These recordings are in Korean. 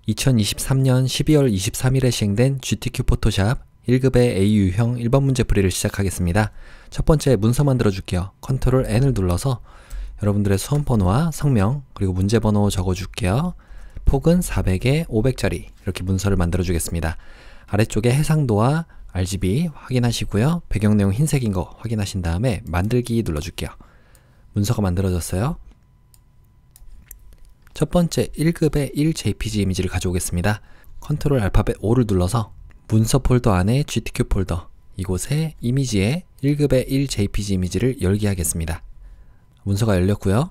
2023년 12월 23일에 시행된 GTQ 포토샵 1급의 AU형 1번 문제 풀이를 시작하겠습니다. 첫 번째 문서 만들어 줄게요. 컨트롤 N을 눌러서 여러분들의 수험번호와 성명 그리고 문제번호 적어 줄게요. 폭은 400에 500짜리 이렇게 문서를 만들어 주겠습니다. 아래쪽에 해상도와 RGB 확인하시고요. 배경내용 흰색인 거 확인하신 다음에 만들기 눌러 줄게요. 문서가 만들어졌어요. 첫 번째 1급의 1JPG 이미지를 가져오겠습니다. 컨트롤 알파벳 O를 눌러서 문서 폴더 안에 GTQ 폴더 이곳에 이미지에 1급의 1JPG 이미지를 열게 하겠습니다. 문서가 열렸고요.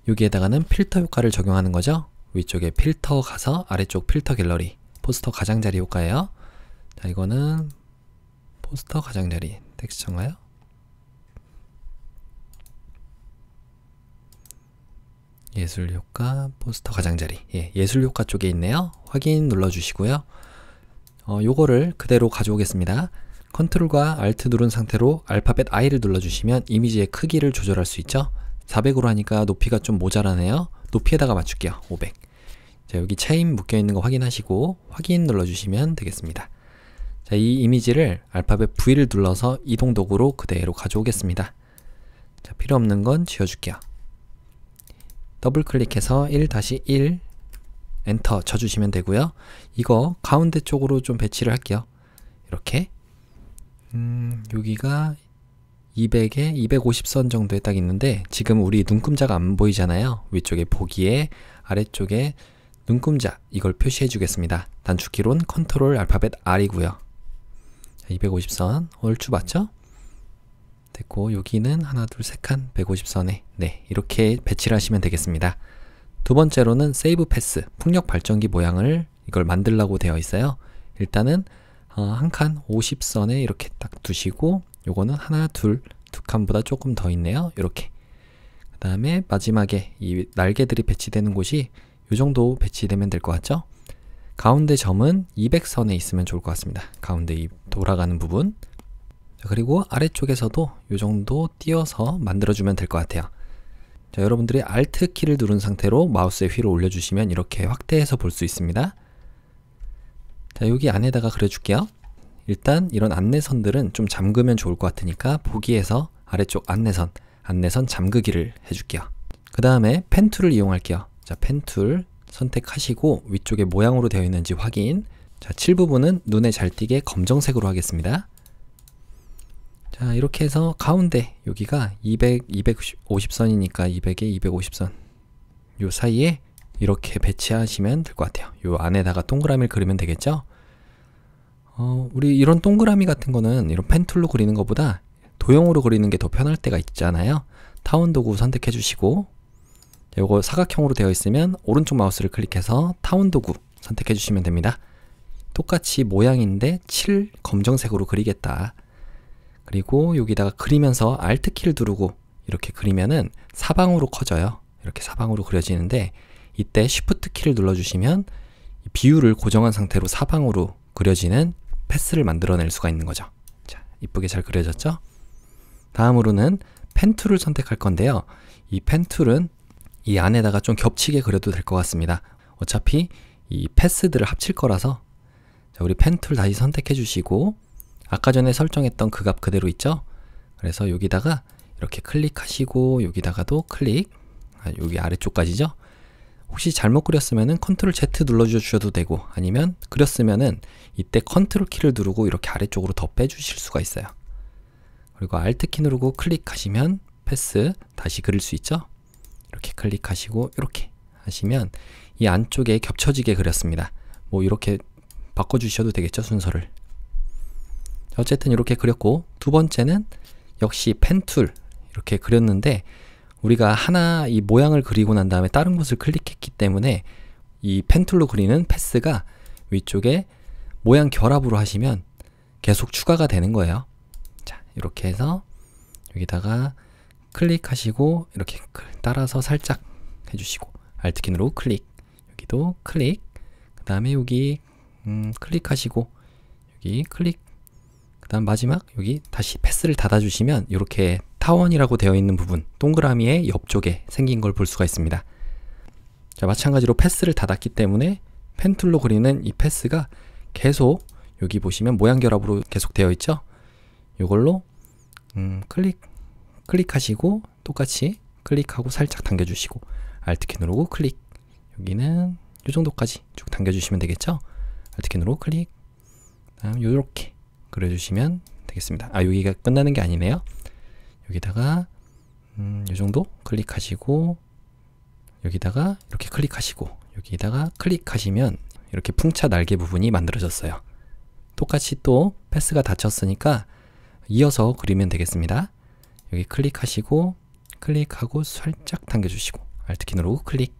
여기에다가는 필터 효과를 적용하는 거죠. 위쪽에 필터 가서 아래쪽 필터 갤러리 포스터 가장자리 효과예요. 자, 이거는 포스터 가장자리 텍스처인가요? 예술효과 포스터 가장자리 예술효과 쪽에 있네요. 확인 눌러주시고요. 요거를 그대로 가져오겠습니다. 컨트롤과 알트 누른 상태로 알파벳 I를 눌러주시면 이미지의 크기를 조절할 수 있죠. 400으로 하니까 높이가 좀 모자라네요. 높이에다가 맞출게요. 500. 자, 여기 체인 묶여있는 거 확인하시고 확인 눌러주시면 되겠습니다. 자, 이 이미지를 알파벳 V를 눌러서 이동 도구로 그대로 가져오겠습니다. 자, 필요 없는 건 지워줄게요. 더블 클릭해서 1-1 엔터 쳐주시면 되고요. 이거 가운데 쪽으로 좀 배치를 할게요. 이렇게 여기가 200에 250선 정도에 딱 있는데 지금 우리 눈금자가 안 보이잖아요. 위쪽에 보기에 아래쪽에 눈금자 이걸 표시해 주겠습니다. 단축키로는 컨트롤 알파벳 R이고요. 250선 얼추 맞죠? 됐고 여기는 하나 둘 세 칸 150선에 이렇게 배치를 하시면 되겠습니다. 두 번째로는 세이브 패스 풍력 발전기 모양을 이걸 만들라고 되어 있어요. 일단은 한 칸 50선에 이렇게 딱 두시고 요거는 하나 둘 두 칸보다 조금 더 있네요. 이렇게 그 다음에 마지막에 이 날개들이 배치되는 곳이 요 정도 배치되면 될 것 같죠? 가운데 점은 200선에 있으면 좋을 것 같습니다. 가운데 이 돌아가는 부분 그리고 아래쪽에서도 이 정도 띄어서 만들어주면 될 것 같아요. 자, 여러분들이 Alt 키를 누른 상태로 마우스의 휠을 올려주시면 이렇게 확대해서 볼 수 있습니다. 자, 여기 안에다가 그려줄게요. 일단 이런 안내선들은 좀 잠그면 좋을 것 같으니까 보기에서 아래쪽 안내선 잠그기를 해줄게요. 그 다음에 펜 툴을 이용할게요. 자, 펜 툴 선택하시고 위쪽에 모양으로 되어 있는지 확인. 자, 칠 부분은 눈에 잘 띄게 검정색으로 하겠습니다. 자, 이렇게 해서 가운데 여기가 250선이니까 200에 250선 요 사이에 이렇게 배치하시면 될 것 같아요. 요 안에다가 동그라미를 그리면 되겠죠? 우리 이런 동그라미 같은 거는 이런 펜툴로 그리는 것보다 도형으로 그리는 게 더 편할 때가 있잖아요. 타원 도구 선택해 주시고 요거 사각형으로 되어 있으면 오른쪽 마우스를 클릭해서 타원 도구 선택해 주시면 됩니다. 똑같이 모양인데 칠 검정색으로 그리겠다. 그리고 여기다가 그리면서 Alt 키를 누르고 이렇게 그리면은 사방으로 커져요. 이렇게 사방으로 그려지는데 이때 Shift 키를 눌러주시면 비율을 고정한 상태로 사방으로 그려지는 패스를 만들어낼 수가 있는 거죠. 자, 이쁘게 잘 그려졌죠? 다음으로는 펜 툴을 선택할 건데요. 이 펜 툴은 이 안에다가 좀 겹치게 그려도 될 것 같습니다. 어차피 이 패스들을 합칠 거라서 자, 우리 펜 툴 다시 선택해 주시고 아까 전에 설정했던 그 값 그대로 있죠? 그래서 여기다가 이렇게 클릭하시고 여기다가도 클릭 여기 아래쪽까지죠? 혹시 잘못 그렸으면은 컨트롤 Z 눌러주셔도 되고 아니면 그렸으면은 이때 컨트롤 키를 누르고 이렇게 아래쪽으로 더 빼주실 수가 있어요. 그리고 Alt 키 누르고 클릭하시면 패스 다시 그릴 수 있죠? 이렇게 클릭하시고 이렇게 하시면 이 안쪽에 겹쳐지게 그렸습니다. 뭐 이렇게 바꿔주셔도 되겠죠? 순서를. 어쨌든 이렇게 그렸고 두 번째는 역시 펜 툴 이렇게 그렸는데 우리가 하나 이 모양을 그리고 난 다음에 다른 곳을 클릭했기 때문에 이 펜 툴로 그리는 패스가 위쪽에 모양 결합으로 하시면 계속 추가가 되는 거예요. 자, 이렇게 해서 여기다가 클릭하시고 이렇게 따라서 살짝 해주시고 Alt 키 누르고 클릭 여기도 클릭 그 다음에 여기 클릭하시고 여기 클릭 그 다음 마지막 여기 다시 패스를 닫아주시면 이렇게 타원이라고 되어 있는 부분 동그라미의 옆쪽에 생긴 걸 볼 수가 있습니다. 자, 마찬가지로 패스를 닫았기 때문에 펜 툴로 그리는 이 패스가 계속 여기 보시면 모양 결합으로 계속 되어 있죠. 이걸로 클릭하시고 똑같이 클릭하고 살짝 당겨주시고 Alt키 누르고 클릭, 여기는 이 정도까지 쭉 당겨주시면 되겠죠. Alt키 누르고 클릭, 다음 이렇게 그려주시면 되겠습니다. 아, 여기가 끝나는 게 아니네요. 여기다가 이 정도 클릭하시고 여기다가 이렇게 클릭하시고 여기다가 클릭하시면 이렇게 풍차 날개 부분이 만들어졌어요. 똑같이 또 패스가 닫혔으니까 이어서 그리면 되겠습니다. 여기 클릭하시고 클릭하고 살짝 당겨주시고 Alt키 누르고 클릭,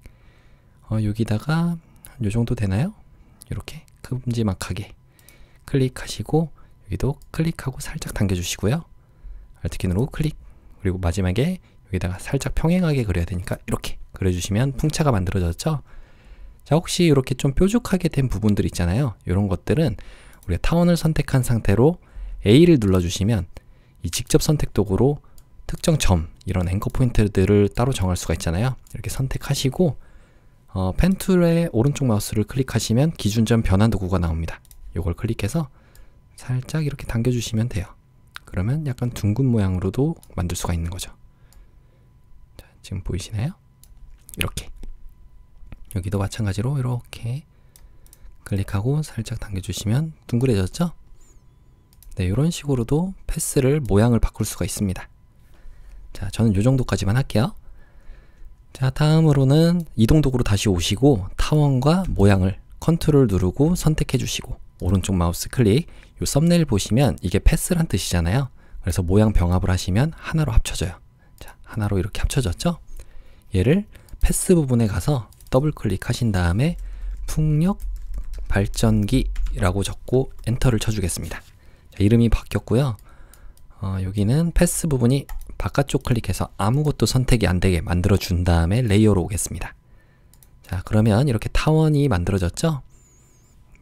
여기다가 이 정도 되나요? 이렇게 큼지막하게 클릭하시고 여기도 클릭하고 살짝 당겨주시고요. Alt키 누르고 클릭, 그리고 마지막에 여기다가 살짝 평행하게 그려야 되니까 이렇게 그려주시면 풍차가 만들어졌죠. 자, 혹시 이렇게 좀 뾰족하게 된 부분들 있잖아요. 이런 것들은 우리가 타원을 선택한 상태로 A를 눌러주시면 이 직접 선택 도구로 특정 점, 이런 앵커 포인트들을 따로 정할 수가 있잖아요. 이렇게 선택하시고 펜 툴의 오른쪽 마우스를 클릭하시면 기준점 변환 도구가 나옵니다. 이걸 클릭해서 살짝 이렇게 당겨주시면 돼요. 그러면 약간 둥근 모양으로도 만들 수가 있는 거죠. 자, 지금 보이시나요? 이렇게. 여기도 마찬가지로 이렇게 클릭하고 살짝 당겨주시면 둥그레졌죠? 네, 이런 식으로도 패스를 모양을 바꿀 수가 있습니다. 자, 저는 이 정도까지만 할게요. 자, 다음으로는 이동 도구로 다시 오시고 타원과 모양을 컨트롤 누르고 선택해 주시고 오른쪽 마우스 클릭, 이 썸네일 보시면 이게 패스란 뜻이잖아요. 그래서 모양 병합을 하시면 하나로 합쳐져요. 자, 하나로 이렇게 합쳐졌죠? 얘를 패스 부분에 가서 더블 클릭하신 다음에 풍력 발전기라고 적고 엔터를 쳐주겠습니다. 자, 이름이 바뀌었고요. 여기는 패스 부분이 바깥쪽 클릭해서 아무것도 선택이 안되게 만들어 준 다음에 레이어로 오겠습니다. 자, 그러면 이렇게 타원이 만들어졌죠?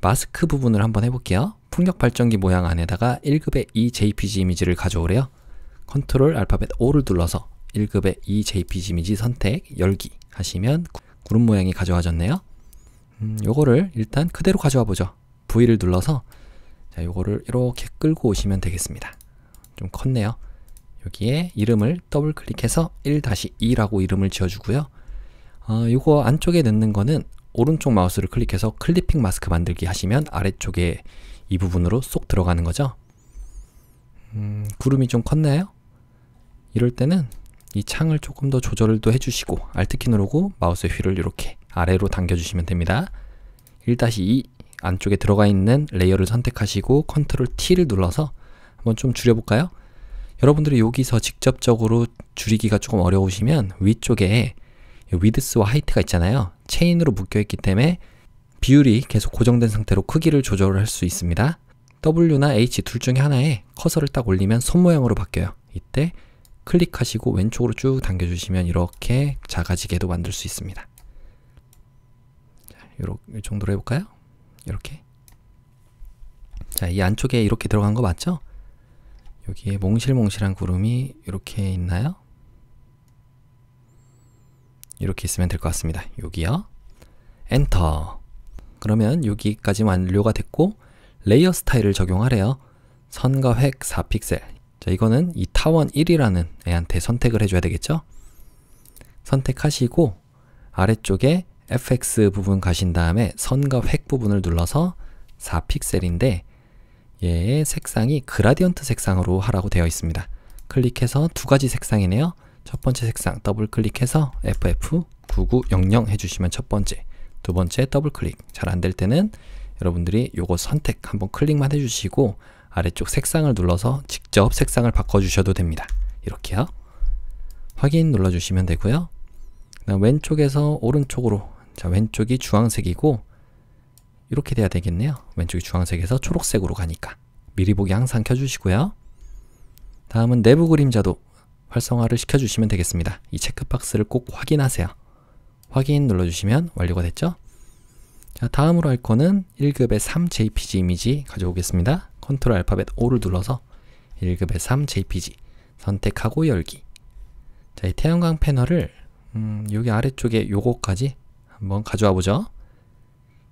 마스크 부분을 한번 해볼게요. 풍력 발전기 모양 안에다가 1급의 JPG 이미지를 가져오래요. 컨트롤 알파벳 O를 눌러서 1급의 JPG 이미지 선택, 열기 하시면 구름 모양이 가져와졌네요. 요거를 일단 그대로 가져와 보죠. V를 눌러서 자, 요거를 이렇게 끌고 오시면 되겠습니다. 좀 컸네요. 여기에 이름을 더블 클릭해서 1-2라고 이름을 지어주고요. 요거 안쪽에 넣는 거는 오른쪽 마우스를 클릭해서 클리핑 마스크 만들기 하시면 아래쪽에 이 부분으로 쏙 들어가는 거죠. 구름이 좀 컸나요? 이럴 때는 이 창을 조금 더 조절을 또 해주시고 Alt키 누르고 마우스의 휠을 이렇게 아래로 당겨주시면 됩니다. 1-2 안쪽에 들어가 있는 레이어를 선택하시고 컨트롤 T를 눌러서 한번 좀 줄여볼까요? 여러분들이 여기서 직접적으로 줄이기가 조금 어려우시면 위쪽에 위드스와 하이트가 있잖아요. 체인으로 묶여있기 때문에 비율이 계속 고정된 상태로 크기를 조절할 수 있습니다. W나 H 둘 중에 하나에 커서를 딱 올리면 손 모양으로 바뀌어요. 이때 클릭하시고 왼쪽으로 쭉 당겨주시면 이렇게 작아지게도 만들 수 있습니다. 자, 이 정도로 해볼까요? 이렇게. 자, 이 안쪽에 이렇게 들어간 거 맞죠? 여기에 몽실몽실한 구름이 이렇게 있나요? 이렇게 있으면 될 것 같습니다. 여기요. 엔터. 그러면 여기까지 완료가 됐고 레이어 스타일을 적용하래요. 선과 획 4픽셀. 자, 이거는 이 타원 1이라는 애한테 선택을 해줘야 되겠죠? 선택하시고 아래쪽에 FX 부분 가신 다음에 선과 획 부분을 눌러서 4픽셀인데 얘의 색상이 그라디언트 색상으로 하라고 되어 있습니다. 클릭해서 두 가지 색상이네요. 첫 번째 색상 더블 클릭해서 FF9900 해주시면 첫 번째, 두 번째 더블 클릭. 잘 안 될 때는 여러분들이 요거 선택 한번 클릭만 해주시고 아래쪽 색상을 눌러서 직접 색상을 바꿔주셔도 됩니다. 이렇게요. 확인 눌러주시면 되고요. 그다음 왼쪽에서 오른쪽으로, 자, 왼쪽이 주황색이고 이렇게 돼야 되겠네요. 왼쪽이 주황색에서 초록색으로 가니까 미리 보기 항상 켜주시고요. 다음은 내부 그림자도 활성화를 시켜주시면 되겠습니다. 이 체크박스를 꼭 확인하세요. 확인 눌러주시면 완료가 됐죠? 자, 다음으로 할 거는 1급의 3 JPG 이미지 가져오겠습니다. 컨트롤 알파벳 O를 눌러서 1급의 3 JPG 선택하고 열기. 자, 이 태양광 패널을 여기 아래쪽에 요거까지 한번 가져와 보죠.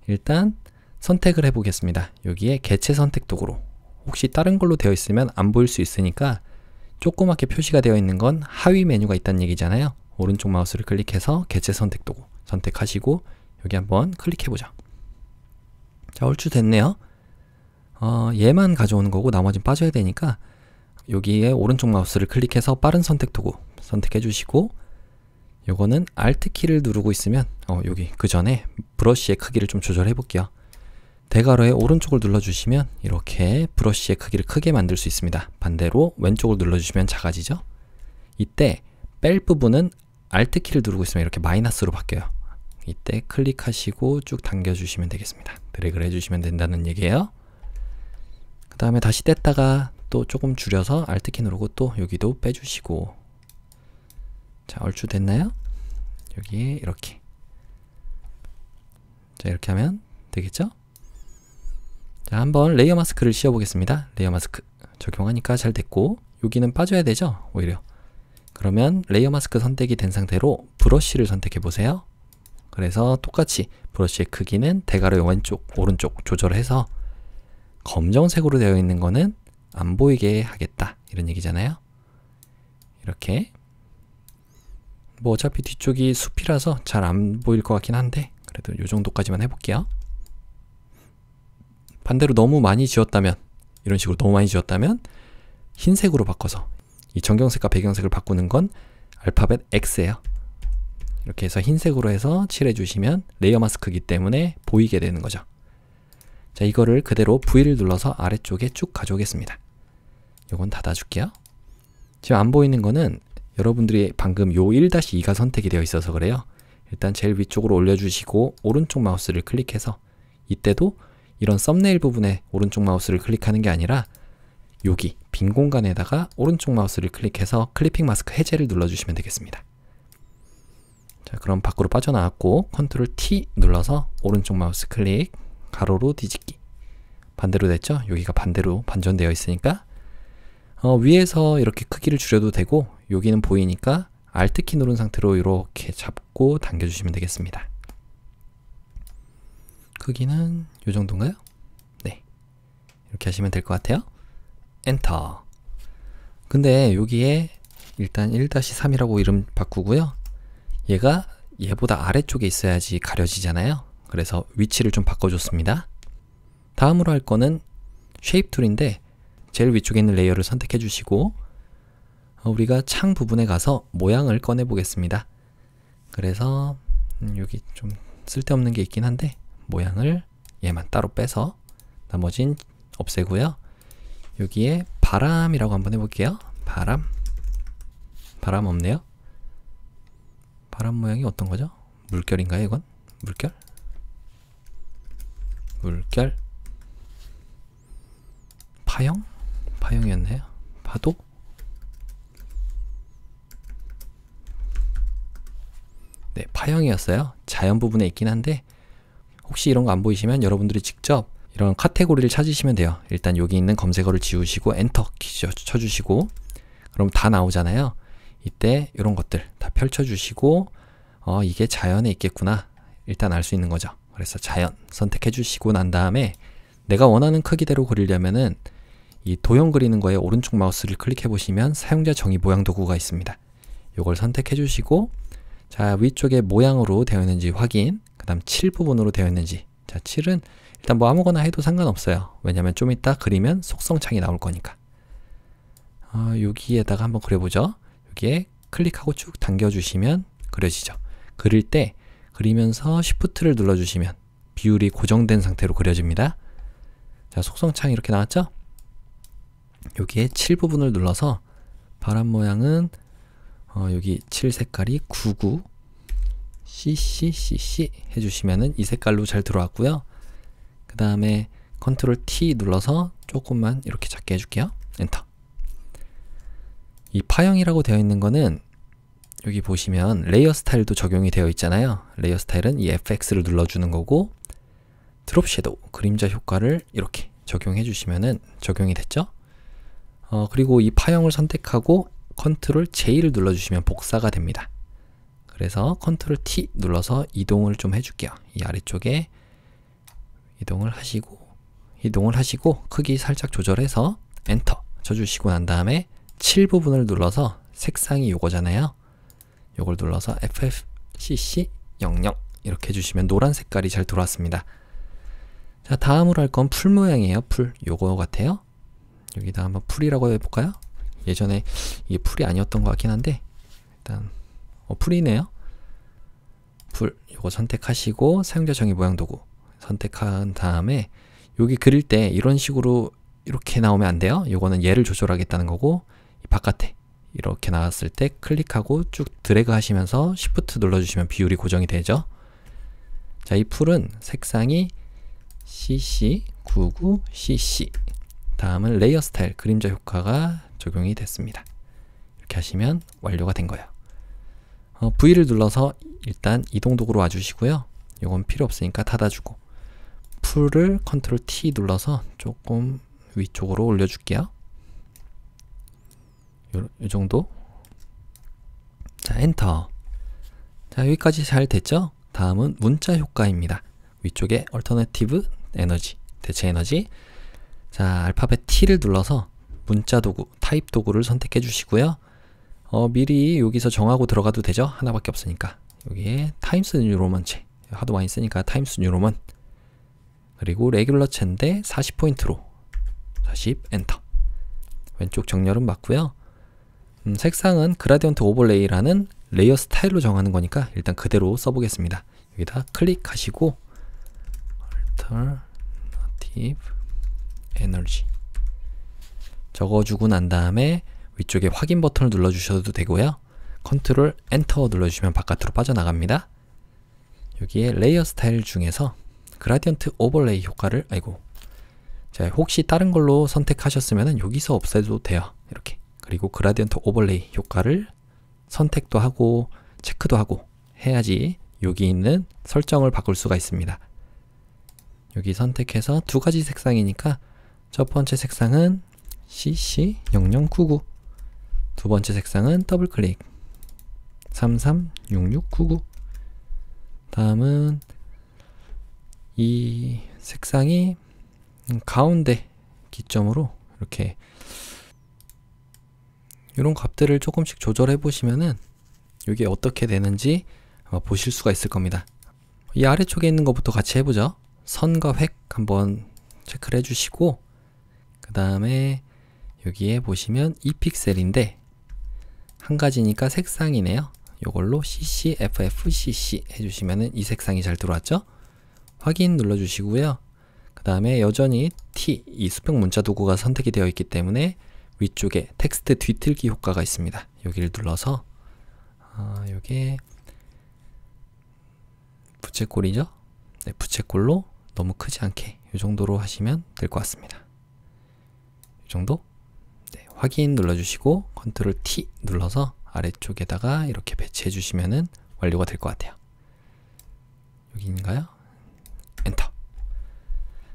일단 선택을 해보겠습니다. 여기에 개체 선택 도구로, 혹시 다른 걸로 되어 있으면 안 보일 수 있으니까 조그맣게 표시가 되어 있는 건 하위 메뉴가 있다는 얘기잖아요. 오른쪽 마우스를 클릭해서 개체 선택 도구 선택하시고 여기 한번 클릭해보자. 자, 얼추 됐네요. 얘만 가져오는 거고 나머지는 빠져야 되니까 여기에 오른쪽 마우스를 클릭해서 빠른 선택 도구 선택해 주시고, 요거는 Alt 키를 누르고 있으면 여기 그 전에 브러쉬의 크기를 좀 조절해 볼게요. 대괄호의 오른쪽을 눌러주시면 이렇게 브러쉬의 크기를 크게 만들 수 있습니다. 반대로 왼쪽을 눌러주시면 작아지죠. 이때 뺄 부분은 Alt 키를 누르고 있으면 이렇게 마이너스로 바뀌어요. 이때 클릭하시고 쭉 당겨주시면 되겠습니다. 드래그를 해주시면 된다는 얘기예요. 그 다음에 다시 뗐다가 또 조금 줄여서 Alt 키 누르고 또 여기도 빼주시고, 자, 얼추 됐나요? 여기에 이렇게, 자, 이렇게 하면 되겠죠? 자, 한번 레이어 마스크를 씌워 보겠습니다. 레이어 마스크 적용하니까 잘 됐고, 여기는 빠져야 되죠? 오히려. 그러면 레이어 마스크 선택이 된 상태로 브러쉬를 선택해 보세요. 그래서 똑같이 브러쉬의 크기는 대괄호의 왼쪽, 오른쪽 조절해서 검정색으로 되어 있는 거는 안 보이게 하겠다, 이런 얘기잖아요. 이렇게. 뭐 어차피 뒤쪽이 숲이라서 잘 안 보일 것 같긴 한데 그래도 이 정도까지만 해볼게요. 반대로 너무 많이 지웠다면, 이런 식으로 너무 많이 지웠다면 흰색으로 바꿔서, 이 정경색과 배경색을 바꾸는 건 알파벳 X예요. 이렇게 해서 흰색으로 해서 칠해 주시면 레이어 마스크이기 때문에 보이게 되는 거죠. 자, 이거를 그대로 V를 눌러서 아래쪽에 쭉 가져오겠습니다. 요건 닫아줄게요. 지금 안 보이는 거는 여러분들이 방금 요 1-2가 선택이 되어 있어서 그래요. 일단 제일 위쪽으로 올려주시고 오른쪽 마우스를 클릭해서, 이때도 이런 썸네일 부분에 오른쪽 마우스를 클릭하는 게 아니라 여기 빈 공간에다가 오른쪽 마우스를 클릭해서 클리핑 마스크 해제를 눌러주시면 되겠습니다. 자, 그럼 밖으로 빠져나왔고 컨트롤 T 눌러서 오른쪽 마우스 클릭, 가로로 뒤집기. 반대로 됐죠? 여기가 반대로 반전되어 있으니까 위에서 이렇게 크기를 줄여도 되고, 여기는 보이니까 Alt 키 누른 상태로 이렇게 잡고 당겨주시면 되겠습니다. 크기는 이 정도인가요? 네, 이렇게 하시면 될 것 같아요. 엔터. 근데 여기에 일단 1-3이라고 이름 바꾸고요. 얘가 얘보다 아래쪽에 있어야지 가려지잖아요. 그래서 위치를 좀 바꿔줬습니다. 다음으로 할 거는 쉐입 툴인데, 제일 위쪽에 있는 레이어를 선택해 주시고 우리가 창 부분에 가서 모양을 꺼내 보겠습니다. 그래서 여기 좀 쓸데없는 게 있긴 한데 모양을 얘만 따로 빼서 나머진 없애고요. 여기에 바람이라고 한번 해볼게요. 바람 없네요. 바람 모양이 어떤 거죠? 물결인가요, 이건? 물결 파형이었네요. 파도? 네, 파형이었어요. 자연 부분에 있긴 한데 혹시 이런 거 안 보이시면 여러분들이 직접 이런 카테고리를 찾으시면 돼요. 일단 여기 있는 검색어를 지우시고 엔터 키 쳐주시고, 그럼 다 나오잖아요. 이때 이런 것들 다 펼쳐주시고 이게 자연에 있겠구나 일단 알 수 있는 거죠. 그래서 자연 선택해 주시고 난 다음에 내가 원하는 크기대로 그리려면은 이 도형 그리는 거에 오른쪽 마우스를 클릭해 보시면 사용자 정의 모양 도구가 있습니다. 이걸 선택해 주시고, 자, 위쪽에 모양으로 되어 있는지 확인, 그 다음 칠 부분으로 되어 있는지. 자, 칠은 일단 뭐 아무거나 해도 상관없어요. 왜냐면 좀 이따 그리면 속성창이 나올 거니까. 여기에다가 한번 그려보죠. 여기에 클릭하고 쭉 당겨주시면 그려지죠. 그릴 때 그리면서 Shift를 눌러주시면 비율이 고정된 상태로 그려집니다. 자, 속성창 이렇게 나왔죠? 여기에 칠 부분을 눌러서 바람 모양은 여기 칠 색깔이 99 CC 해주시면은 이 색깔로 잘 들어왔고요. 그 다음에 컨트롤 T 눌러서 조금만 이렇게 작게 해줄게요. 엔터. 이 파형이라고 되어 있는 거는 여기 보시면 레이어 스타일도 적용이 되어 있잖아요. 레이어 스타일은 이 FX를 눌러주는 거고, 드롭 섀도우 그림자 효과를 이렇게 적용해 주시면은 적용이 됐죠. 그리고 이 파형을 선택하고 컨트롤 J를 눌러주시면 복사가 됩니다. 그래서 컨트롤 T 눌러서 이동을 좀 해줄게요. 이 아래쪽에 이동을 하시고 크기 살짝 조절해서 엔터 쳐주시고 난 다음에 7 부분을 눌러서 색상이 요거잖아요. 요걸 눌러서 FFCC00 이렇게 해주시면 노란 색깔이 잘 들어왔습니다. 자, 다음으로 할 건 풀 모양이에요. 풀 요거 같아요. 여기다 한번 풀이라고 해볼까요? 예전에 이게 풀이 아니었던 것 같긴 한데 일단 풀이네요. 풀 요거 선택하시고 사용자 정의 모양 도구 선택한 다음에 여기 그릴 때 이런 식으로 이렇게 나오면 안 돼요. 요거는 얘를 조절하겠다는 거고, 이 바깥에 이렇게 나왔을 때 클릭하고 쭉 드래그 하시면서 Shift 눌러주시면 비율이 고정이 되죠. 자, 이 풀은 색상이 CC99CC, 다음은 레이어 스타일 그림자 효과가 적용이 됐습니다. 이렇게 하시면 완료가 된 거예요. V를 눌러서 일단 이동 도구로 와주시고요. 이건 필요 없으니까 닫아주고, 풀을 컨트롤 T 눌러서 조금 위쪽으로 올려줄게요. 요 정도. 자, 엔터. 자, 여기까지 잘 됐죠? 다음은 문자 효과입니다. 위쪽에 얼터너티브 에너지, 대체 에너지. 자, 알파벳 T를 눌러서 문자 도구, 타입 도구를 선택해 주시고요. 미리 여기서 정하고 들어가도 되죠? 하나밖에 없으니까. 여기에 타임스 뉴로먼체, 하도 많이 쓰니까 타임스 뉴로먼, 그리고 레귤러체인데 40포인트로 40 엔터. 왼쪽 정렬은 맞고요. 색상은 그라디언트 오버레이라는 레이어 스타일로 정하는 거니까 일단 그대로 써보겠습니다. 여기다 클릭하시고 Alternative Energy 적어주고 난 다음에 위쪽에 확인 버튼을 눌러주셔도 되고요. 컨트롤 엔터 눌러주시면 바깥으로 빠져나갑니다. 여기에 레이어 스타일 중에서 그라디언트 오버레이 효과를, 자, 혹시 다른 걸로 선택하셨으면 여기서 없애도 돼요. 이렇게. 그리고 그라디언트 오버레이 효과를 선택도 하고 체크도 하고 해야지 여기 있는 설정을 바꿀 수가 있습니다. 여기 선택해서 두 가지 색상이니까 첫 번째 색상은 CC0099, 두 번째 색상은 더블 클릭 336699. 다음은 이 색상이 가운데 기점으로 이렇게 이런 값들을 조금씩 조절해 보시면은 이게 어떻게 되는지 아마 보실 수가 있을 겁니다. 이 아래쪽에 있는 것부터 같이 해보죠. 선과 획 한번 체크를 해주시고, 그 다음에 여기에 보시면 2픽셀인데 한 가지니까 색상이네요. 이걸로 CCFFCC 해주시면은 이 색상이 잘 들어왔죠? 확인 눌러주시고요. 그 다음에 여전히 T, 이 수평 문자 도구가 선택이 되어 있기 때문에 위쪽에 텍스트 뒤틀기 효과가 있습니다. 여기를 눌러서 요게 부채꼴이죠? 네, 부채꼴로 너무 크지 않게 이 정도로 하시면 될 것 같습니다. 이 정도? 네, 확인 눌러주시고 컨트롤 T 눌러서 아래쪽에다가 이렇게 배치해 주시면은 완료가 될 것 같아요. 여기인가요? 엔터.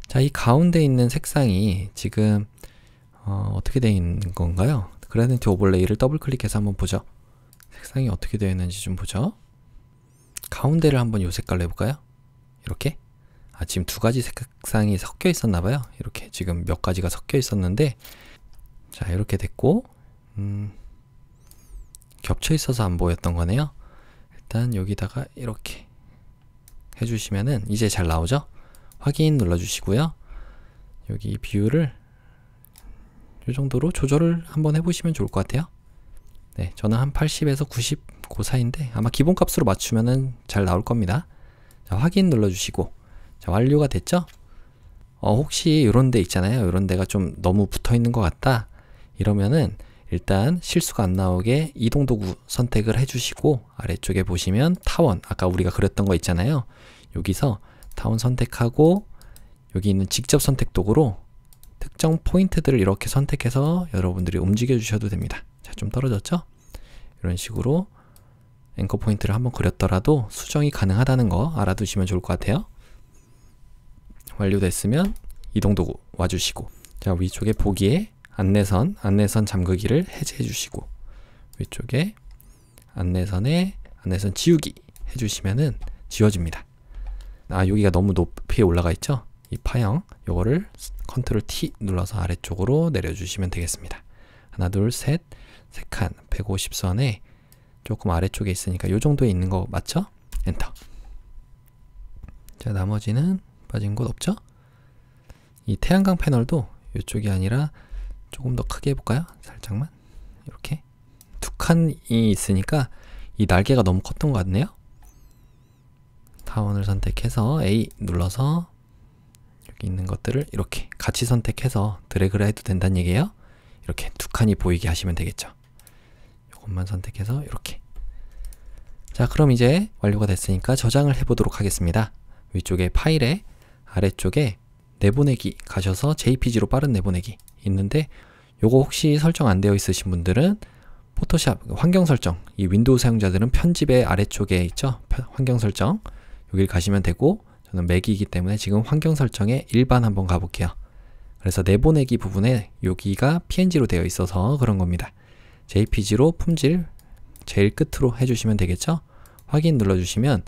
자, 이 가운데 있는 색상이 지금 어떻게 되어 있는 건가요? 그라디언트 오버레이를 더블 클릭해서 한번 보죠. 색상이 어떻게 되어 있는지 좀 보죠. 가운데를 한번 요 색깔로 해볼까요? 이렇게. 지금 두 가지 색상이 섞여 있었나 봐요. 이렇게 지금 몇 가지가 섞여 있었는데, 자, 이렇게 됐고, 겹쳐 있어서 안 보였던 거네요. 일단 여기다가 이렇게 해주시면은 이제 잘 나오죠? 확인 눌러주시고요. 여기 비율을 이 정도로 조절을 한번 해보시면 좋을 것 같아요. 네, 저는 한 80에서 90 그 사이인데 아마 기본값으로 맞추면은 잘 나올 겁니다. 자, 확인 눌러주시고, 자, 완료가 됐죠? 혹시 이런 데 있잖아요. 이런 데가 좀 너무 붙어 있는 것 같다 이러면은 일단 실수가 안 나오게 이동 도구 선택을 해주시고, 아래쪽에 보시면 타원, 아까 우리가 그렸던 거 있잖아요. 여기서 타원 선택하고 여기 있는 직접 선택 도구로 특정 포인트들을 이렇게 선택해서 여러분들이 움직여 주셔도 됩니다. 자, 좀 떨어졌죠? 이런 식으로 앵커 포인트를 한번 그렸더라도 수정이 가능하다는 거 알아두시면 좋을 것 같아요. 완료됐으면 이동 도구 와주시고, 자, 위쪽에 보기에 안내선 잠그기를 해제해 주시고, 위쪽에 안내선 지우기 해주시면은 지워집니다. 여기가 너무 높이 올라가 있죠? 이 파형 요거를 컨트롤 T 눌러서 아래쪽으로 내려주시면 되겠습니다. 하나 둘 셋, 3칸 150선에 조금 아래쪽에 있으니까 요 정도에 있는 거 맞죠? 엔터. 자, 나머지는 빠진 곳 없죠? 이 태양광 패널도 이쪽이 아니라 조금 더 크게 해볼까요? 살짝만 이렇게 2칸이 있으니까 이 날개가 너무 컸던 것 같네요. 타원을 선택해서 A 눌러서 여기 있는 것들을 이렇게 같이 선택해서 드래그를 해도 된다는 얘기예요. 이렇게 2칸이 보이게 하시면 되겠죠. 이것만 선택해서 이렇게. 자, 그럼 이제 완료가 됐으니까 저장을 해보도록 하겠습니다. 위쪽에 파일에 아래쪽에 내보내기 가셔서 JPG로 빠른 내보내기 있는데, 요거 혹시 설정 안 되어 있으신 분들은 포토샵 환경 설정, 이 윈도우 사용자들은 편집의 아래쪽에 있죠, 환경 설정, 여길 가시면 되고, 저는 맥이기 때문에 지금 환경 설정에 일반 한번 가볼게요. 그래서 내보내기 부분에 여기가 PNG로 되어 있어서 그런 겁니다. JPG로 품질 제일 끝으로 해주시면 되겠죠. 확인 눌러주시면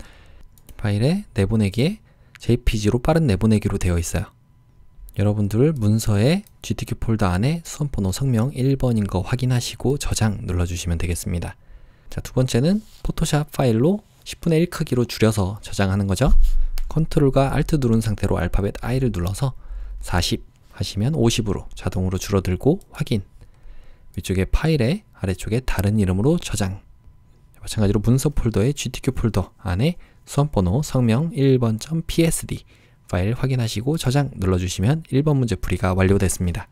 파일에 내보내기에 JPG로 빠른 내보내기로 되어 있어요. 여러분들 문서에 GTK 폴더 안에 수험번호 성명 1번인 거 확인하시고 저장 눌러주시면 되겠습니다. 자, 두 번째는 포토샵 파일로 10분의 1 크기로 줄여서 저장하는 거죠. 컨트롤과 알트 누른 상태로 알파벳 I를 눌러서 40 하시면 50으로 자동으로 줄어들고 확인. 위쪽에 파일에 아래쪽에 다른 이름으로 저장. 마찬가지로 문서 폴더의 GTK 폴더 안에 수험번호 성명 1번.psd 파일 확인하시고 저장 눌러주시면 1번 문제 풀이가 완료됐습니다.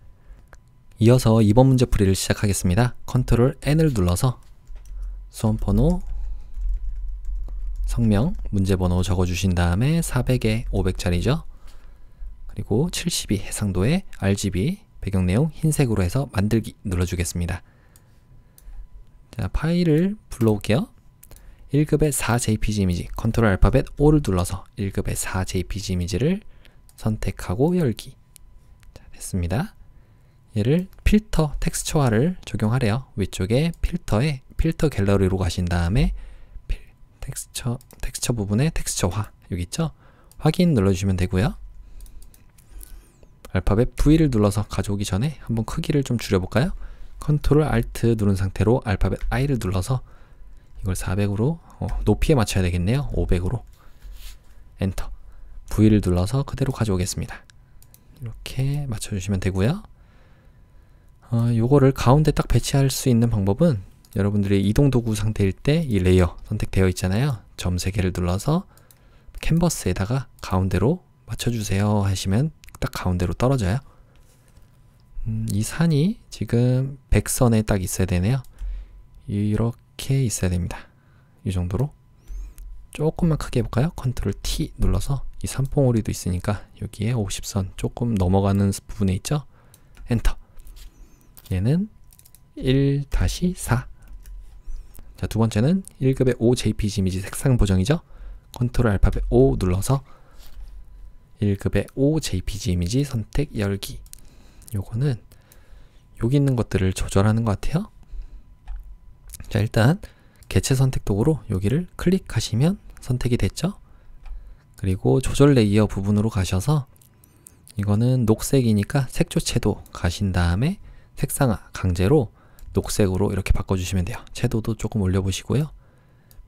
이어서 2번 문제 풀이를 시작하겠습니다. 컨트롤 N을 눌러서 수험번호 성명 문제번호 적어주신 다음에 400에 500짜리죠. 그리고 72 해상도에 RGB 배경내용 흰색으로 해서 만들기 눌러주겠습니다. 자, 파일을 불러올게요. 1급의 4 JPG 이미지 컨트롤 알파벳 O를 눌러서 1급의 4 JPG 이미지를 선택하고 열기. 자, 됐습니다. 얘를 필터 텍스처화를 적용하래요. 위쪽에 필터에 필터 갤러리로 가신 다음에 텍스처 부분에 텍스처화 여기 있죠? 확인 눌러주시면 되고요. 알파벳 V를 눌러서 가져오기 전에 한번 크기를 좀 줄여볼까요? 컨트롤 알트 누른 상태로 알파벳 I를 눌러서 이걸 400으로 높이에 맞춰야 되겠네요. 500으로 엔터. V를 눌러서 그대로 가져오겠습니다. 이렇게 맞춰주시면 되고요. 요거를 가운데 딱 배치할 수 있는 방법은 여러분들이 이동 도구 상태일 때 이 레이어 선택되어 있잖아요. 점 3개를 눌러서 캔버스에다가 가운데로 맞춰주세요 하시면 딱 가운데로 떨어져요. 이 산이 지금 100선에 딱 있어야 되네요. 이렇게 있어야 됩니다. 이 정도로. 조금만 크게 해볼까요? 컨트롤 T 눌러서 이 산봉우리도 있으니까 여기에 50선 조금 넘어가는 부분에 있죠? 엔터. 얘는 1-4. 자, 두 번째는 1급의 5 JPG 이미지 색상 보정이죠? 컨트롤 알파벳 O 눌러서 1급의 5 JPG 이미지 선택 열기. 요거는 여기 있는 것들을 조절하는 것 같아요. 자, 일단 개체 선택 도구로 여기를 클릭하시면 선택이 됐죠? 그리고 조절 레이어 부분으로 가셔서 이거는 녹색이니까 색조채도 가신 다음에 색상화 강제로 녹색으로 이렇게 바꿔주시면 돼요. 채도도 조금 올려보시고요.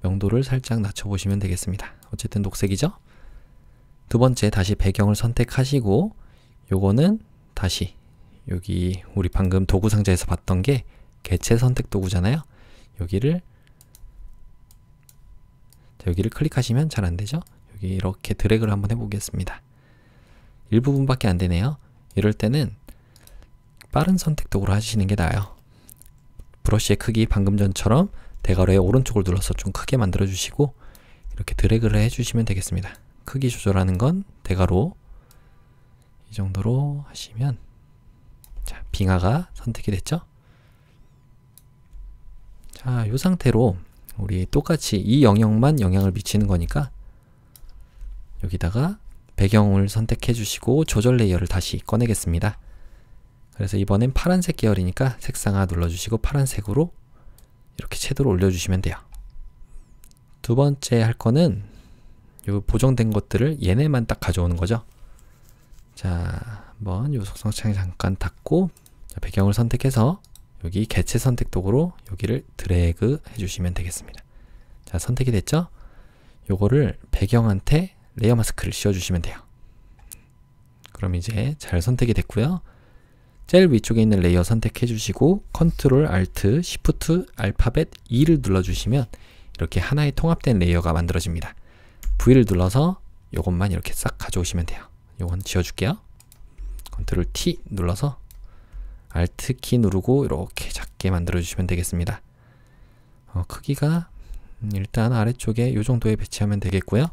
명도를 살짝 낮춰보시면 되겠습니다. 어쨌든 녹색이죠? 두 번째 다시 배경을 선택하시고 요거는 다시 여기 우리 방금 도구 상자에서 봤던 게 개체 선택 도구잖아요. 여기를 클릭하시면 잘 안되죠? 여기 이렇게 드래그를 한번 해보겠습니다. 일부분밖에 안되네요. 이럴 때는 빠른 선택 도구로 하시는 게 나아요. 브러쉬의 크기 방금 전처럼 대괄호의 오른쪽을 눌러서 좀 크게 만들어 주시고 이렇게 드래그를 해주시면 되겠습니다. 크기 조절하는 건 대괄호 이 정도로 하시면, 자, 빙하가 선택이 됐죠? 자, 이 상태로 우리 똑같이 이 영역만 영향을 미치는 거니까 여기다가 배경을 선택해 주시고 조절 레이어를 다시 꺼내겠습니다. 그래서 이번엔 파란색 계열이니까 색상화 눌러주시고 파란색으로 이렇게 채도를 올려주시면 돼요. 두 번째 할 거는 요 보정된 것들을 얘네만 딱 가져오는 거죠. 자, 한번 요 속성창 잠깐 닫고, 자, 배경을 선택해서 여기 개체 선택 도구로 여기를 드래그 해주시면 되겠습니다. 자, 선택이 됐죠? 요거를 배경한테 레이어 마스크를 씌워주시면 돼요. 그럼 이제 잘 선택이 됐고요. 제일 위쪽에 있는 레이어 선택해 주시고 컨트롤 알트 시프트 알파벳 E를 눌러주시면 이렇게 하나의 통합된 레이어가 만들어집니다. V를 눌러서 요것만 이렇게 싹 가져오시면 돼요. 요건 지워줄게요. 컨트롤 T 눌러서 알트 키 누르고 이렇게 작게 만들어 주시면 되겠습니다. 크기가 일단 아래쪽에 요 정도에 배치하면 되겠고요.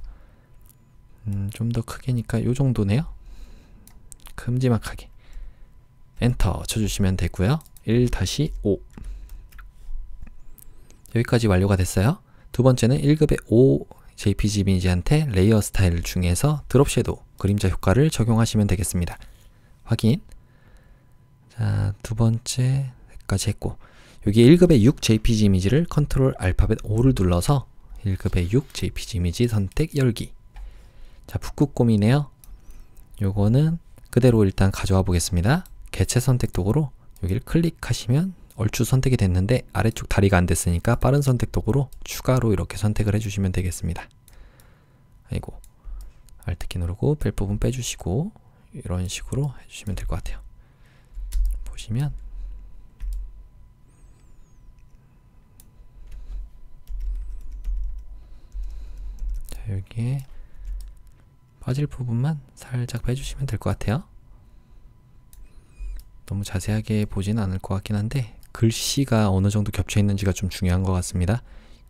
좀 더 크게니까 요 정도네요. 큼지막하게 엔터 쳐주시면 되고요. 1-5 여기까지 완료가 됐어요. 두 번째는 1급의 5 JPG 이미지한테 레이어 스타일 중에서 드롭 섀도우 그림자 효과를 적용하시면 되겠습니다. 확인. 자, 두 번째까지 했고, 여기 1급의 6 JPG 이미지를 컨트롤 알파벳 O를 눌러서 1급의 6 JPG 이미지 선택 열기. 자, 북극곰이네요. 요거는 그대로 일단 가져와 보겠습니다. 개체 선택 도구로 여기를 클릭하시면 얼추 선택이 됐는데 아래쪽 다리가 안 됐으니까 빠른 선택 도구로 추가로 이렇게 선택을 해주시면 되겠습니다. 아이고, Alt키 누르고 벨 부분 빼주시고 이런 식으로 해주시면 될 것 같아요. 보시면 자, 여기에 빠질 부분만 살짝 빼주시면 될 것 같아요. 너무 자세하게 보진 않을 것 같긴 한데 글씨가 어느 정도 겹쳐 있는지가 좀 중요한 것 같습니다.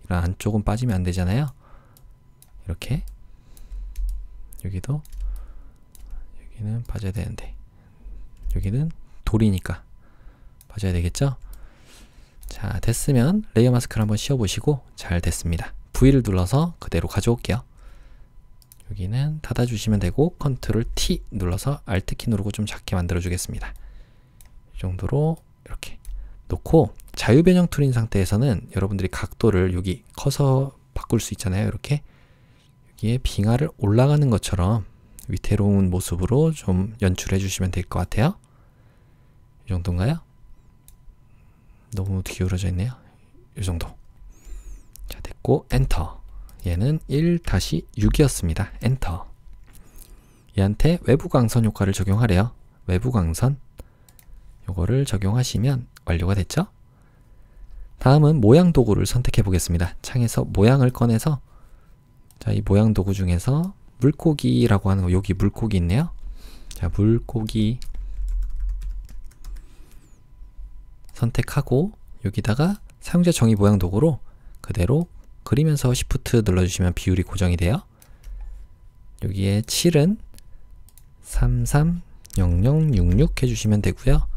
이런 안쪽은 빠지면 안 되잖아요. 이렇게 여기도 여기는 빠져야 되는데 여기는 돌이니까 빠져야 되겠죠? 자, 됐으면 레이어 마스크를 한번 씌워보시고 잘 됐습니다. V를 눌러서 그대로 가져올게요. 여기는 닫아주시면 되고 컨트롤 T 눌러서 Alt키 누르고 좀 작게 만들어 주겠습니다. 이 정도로 이렇게 놓고 자유변형 툴인 상태에서는 여러분들이 각도를 여기 커서 바꿀 수 있잖아요. 이렇게 여기에 빙하를 올라가는 것처럼 위태로운 모습으로 좀 연출해 주시면 될 것 같아요. 이 정도인가요? 너무 기울어져 있네요. 이 정도. 자, 됐고 엔터. 얘는 1-6이었습니다. 엔터. 얘한테 외부 광선 효과를 적용하래요. 외부 광선. 요거를 적용하시면 완료가 됐죠? 다음은 모양 도구를 선택해 보겠습니다. 창에서 모양을 꺼내서 자, 이 모양 도구 중에서 물고기라고 하는 거, 여기 물고기 있네요. 자, 물고기 선택하고 여기다가 사용자 정의 모양 도구로 그대로 그리면서 Shift 눌러주시면 비율이 고정이 돼요. 여기에 7은 330066 해주시면 되고요.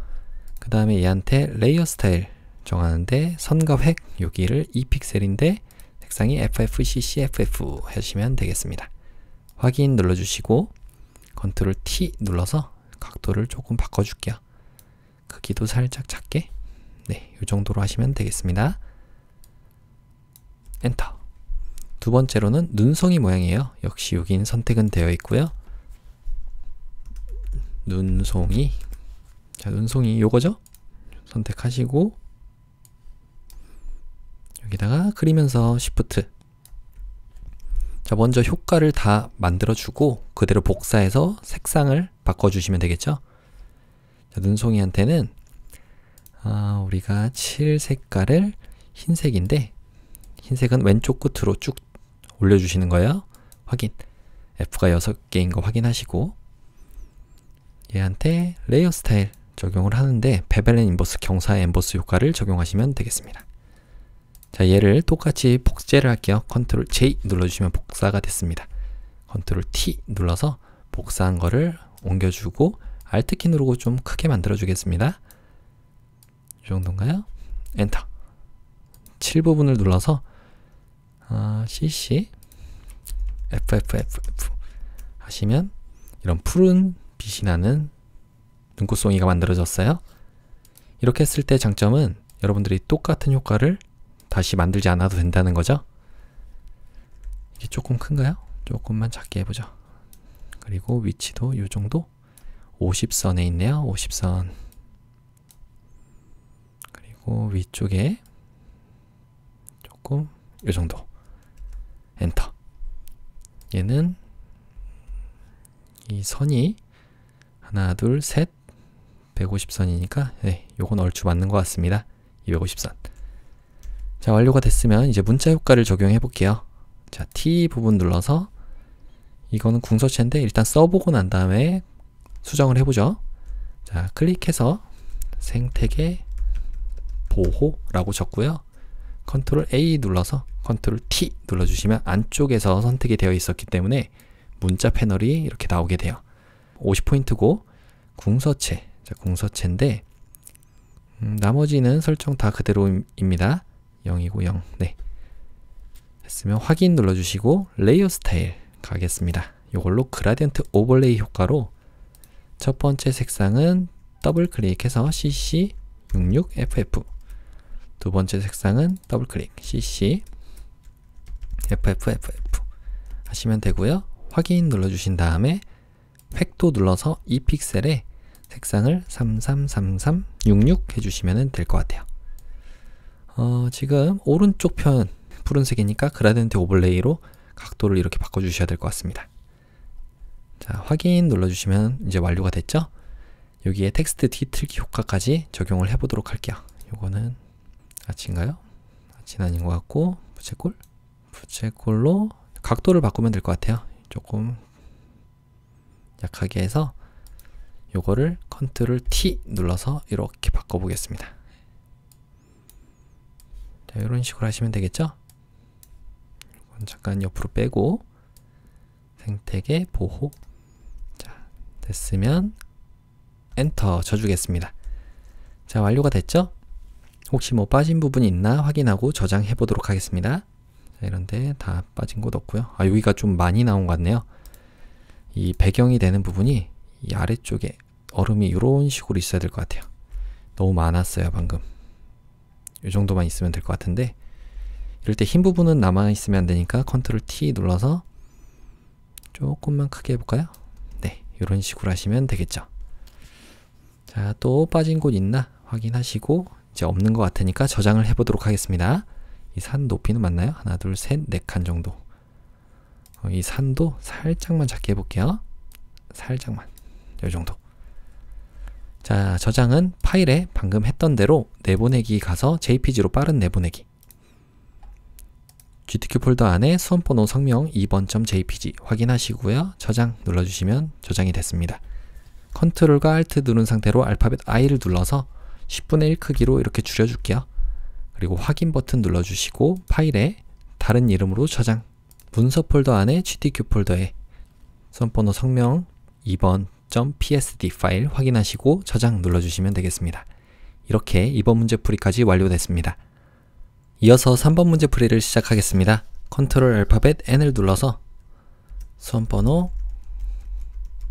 그 다음에 얘한테 레이어 스타일 정하는데 선과 획 여기를 2픽셀인데 색상이 FFCCFF 하시면 되겠습니다. 확인 눌러주시고 컨트롤 T 눌러서 각도를 조금 바꿔줄게요. 크기도 살짝 작게 네, 이 정도로 하시면 되겠습니다. 엔터. 두 번째로는 눈송이 모양이에요. 역시 여긴 선택은 되어 있고요. 눈송이. 자, 눈송이 요거죠? 선택하시고 여기다가 그리면서 Shift. 자, 먼저 효과를 다 만들어주고 그대로 복사해서 색상을 바꿔주시면 되겠죠? 자, 눈송이한테는 우리가 칠 색깔을 흰색인데 흰색은 왼쪽 끝으로 쭉 올려주시는 거예요. 확인. F가 6개인 거 확인하시고 얘한테 레이어 스타일 적용을 하는데 베벨 앤 인버스 경사의 엠보스 효과를 적용하시면 되겠습니다. 자, 얘를 똑같이 복제를 할게요. 컨트롤 J 눌러주시면 복사가 됐습니다. 컨트롤 T 눌러서 복사한 거를 옮겨주고 Alt키 누르고 좀 크게 만들어 주겠습니다. 이 정도인가요? 엔터. 7 부분을 눌러서 CC FFFF 하시면 이런 푸른 빛이 나는 눈꽃송이가 만들어졌어요. 이렇게 했을 때 장점은 여러분들이 똑같은 효과를 다시 만들지 않아도 된다는 거죠. 이게 조금 큰가요? 조금만 작게 해보죠. 그리고 위치도 이 정도. 50선에 있네요. 50선. 그리고 위쪽에 조금 이 정도. 엔터. 얘는 이 선이 하나, 둘, 셋 150선이니까 네, 요건 얼추 맞는 것 같습니다. 250선. 자, 완료가 됐으면 이제 문자 효과를 적용해 볼게요. 자, T 부분 눌러서 이거는 궁서체인데 일단 써보고 난 다음에 수정을 해보죠. 자, 클릭해서 생태계 보호라고 적고요. 컨트롤 A 눌러서 컨트롤 T 눌러주시면 안쪽에서 선택이 되어 있었기 때문에 문자 패널이 이렇게 나오게 돼요. 50포인트고 궁서체, 자, 궁서체인데 나머지는 설정 다 그대로입니다. 0이고 0. 네. 됐으면 확인 눌러주시고 레이어 스타일 가겠습니다. 이걸로 그라디언트 오버레이 효과로 첫 번째 색상은 더블 클릭해서 CC66FF, 두 번째 색상은 더블 클릭 CC FFFF 하시면 되고요. 확인 눌러주신 다음에 획도 눌러서 이 픽셀에 색상을 333366 해주시면 될 것 같아요. 지금 오른쪽 편 푸른색이니까 그라디언트 오버레이로 각도를 이렇게 바꿔주셔야 될 것 같습니다. 자, 확인 눌러주시면 이제 완료가 됐죠? 여기에 텍스트 뒤틀기 효과까지 적용을 해보도록 할게요. 요거는 아치인가요? 아치는 아닌 것 같고 부채꼴? 부채꼴로 각도를 바꾸면 될 것 같아요. 조금 약하게 해서 요거를 컨트롤 T 눌러서 이렇게 바꿔보겠습니다. 자, 이런 식으로 하시면 되겠죠? 이건 잠깐 옆으로 빼고 생태계 보호. 자, 됐으면 엔터 쳐주겠습니다. 자, 완료가 됐죠? 혹시 뭐 빠진 부분이 있나 확인하고 저장해 보도록 하겠습니다. 자, 이런데 다 빠진 곳 없고요. 아, 여기가 좀 많이 나온 것 같네요. 이 배경이 되는 부분이 이 아래쪽에 얼음이 이런 식으로 있어야 될 것 같아요. 너무 많았어요 방금. 이 정도만 있으면 될 것 같은데 이럴 때 흰 부분은 남아 있으면 안 되니까 컨트롤 T 눌러서 조금만 크게 해볼까요? 네, 이런 식으로 하시면 되겠죠. 자, 또 빠진 곳 있나 확인하시고 이제 없는 것 같으니까 저장을 해보도록 하겠습니다. 이 산 높이는 맞나요? 하나, 둘, 셋, 네 칸 정도. 이 산도 살짝만 작게 해볼게요. 살짝만. 이 정도. 자, 저장은 파일에 방금 했던 대로 내보내기 가서 JPG로 빠른 내보내기. GTK 폴더 안에 수험번호 성명 2번.jpg 확인하시고요. 저장 눌러주시면 저장이 됐습니다. 컨트롤과 알트 누른 상태로 알파벳 I를 눌러서 10분의 1 크기로 이렇게 줄여줄게요. 그리고 확인 버튼 눌러주시고 파일에 다른 이름으로 저장. 문서 폴더 안에 GTK 폴더에 수험번호 성명 2번.psd 파일 확인하시고 저장 눌러주시면 되겠습니다. 이렇게 2번 문제 풀이까지 완료됐습니다. 이어서 3번 문제 풀이를 시작하겠습니다. 컨트롤 알파벳 N을 눌러서 수험번호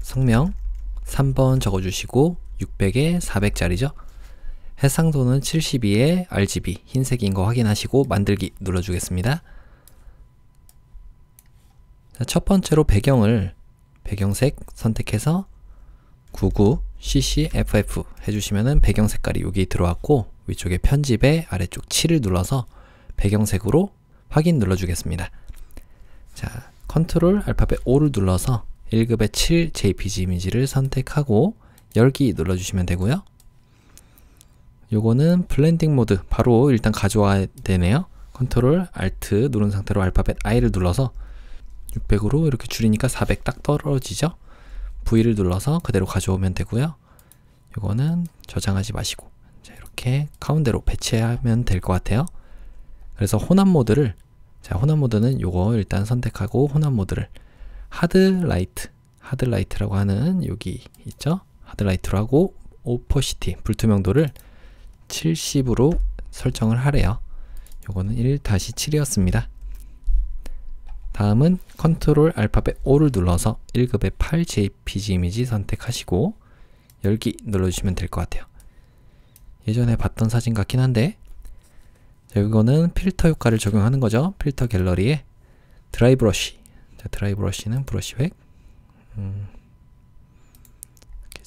성명 3번 적어주시고 600에 400짜리죠. 해상도는 72에 RGB 흰색인 거 확인하시고 만들기 눌러주겠습니다. 자, 첫 번째로 배경색 선택해서 99 CCFF 해주시면은 배경 색깔이 여기 들어왔고 위쪽에 편집에 아래쪽 7을 눌러서 배경색으로 확인 눌러주겠습니다. 자, 컨트롤 알파벳 O를 눌러서 1급의 7 JPG 이미지를 선택하고 열기 눌러주시면 되고요. 요거는 블렌딩 모드 바로 일단 가져와야 되네요. 컨트롤 알트 누른 상태로 알파벳 I를 눌러서 600으로 이렇게 줄이니까 400 딱 떨어지죠. V를 눌러서 그대로 가져오면 되고요. 요거는 저장하지 마시고 자, 이렇게 가운데로 배치하면 될 것 같아요. 그래서 혼합 모드를 혼합 모드는 요거 일단 선택하고 혼합 모드를 하드라이트라고 하는 여기 있죠. 하드라이트로 하고 오퍼시티 불투명도를 70으로 설정을 하래요. 요거는 1-7이었습니다. 다음은 컨트롤 알파벳 O를 눌러서 1급의 8 JPG 이미지 선택하시고 열기 눌러주시면 될 것 같아요. 예전에 봤던 사진 같긴 한데 자, 이거는 필터 효과를 적용하는 거죠. 필터 갤러리에 드라이 브러쉬. 자, 드라이 브러쉬는 브러쉬 획 이렇게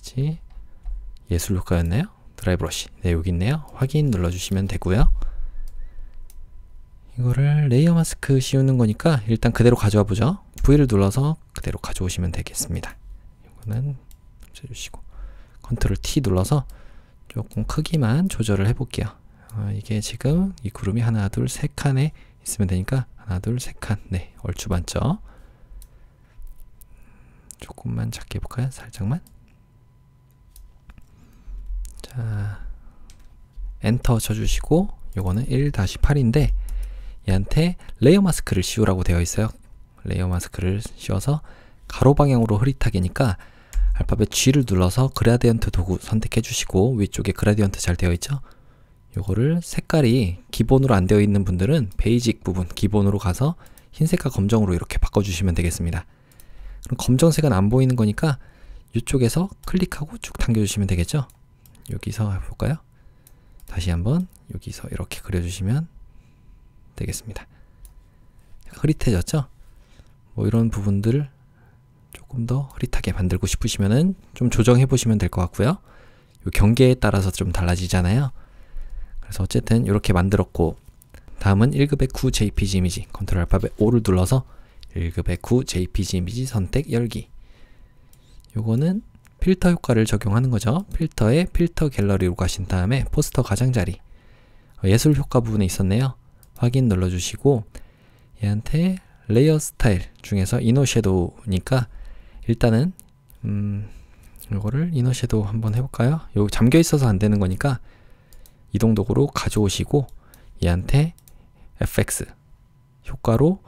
어디였지? 예술 효과였나요? 드라이 브러쉬. 네, 여기 있네요. 확인 눌러주시면 되고요. 이거를 레이어 마스크 씌우는 거니까 일단 그대로 가져와 보죠. V를 눌러서 그대로 가져오시면 되겠습니다. 이거는 해주시고 컨트롤 T 눌러서 조금 크기만 조절을 해볼게요. 이게 지금 이 구름이 하나, 둘, 세 칸에 있으면 되니까 하나, 둘, 세 칸. 네, 얼추 맞죠? 조금만 작게 해볼까요? 살짝만. 자, 엔터 쳐주시고 요거는 1-8인데 얘한테 레이어 마스크를 씌우라고 되어 있어요. 레이어 마스크를 씌워서 가로 방향으로 흐릿하게니까 알파벳 G를 눌러서 그라디언트 도구 선택해 주시고 위쪽에 그라디언트 잘 되어 있죠? 요거를 색깔이 기본으로 안 되어 있는 분들은 베이직 부분 기본으로 가서 흰색과 검정으로 이렇게 바꿔주시면 되겠습니다. 그럼 검정색은 안 보이는 거니까 이쪽에서 클릭하고 쭉 당겨주시면 되겠죠? 여기서 해볼까요? 다시 한번 여기서 이렇게 그려주시면 되겠습니다. 흐릿해졌죠? 뭐 이런 부분들을 조금 더 흐릿하게 만들고 싶으시면은 좀 조정해 보시면 될 것 같고요. 요 경계에 따라서 좀 달라지잖아요. 그래서 어쨌든 이렇게 만들었고 다음은 1급의 9 JPG 이미지 컨트롤 알파벳 O를 눌러서 1급의 9 JPG 이미지 선택 열기. 요거는 필터 효과를 적용하는 거죠. 필터에 필터 갤러리로 가신 다음에 포스터 가장자리 예술 효과 부분에 있었네요. 확인 눌러주시고 얘한테 레이어 스타일 중에서 이너 섀도우니까 일단은 이거를 이너 섀도우 한번 해볼까요? 여기 잠겨 있어서 안 되는 거니까 이동 도구로 가져오시고 얘한테 FX 효과로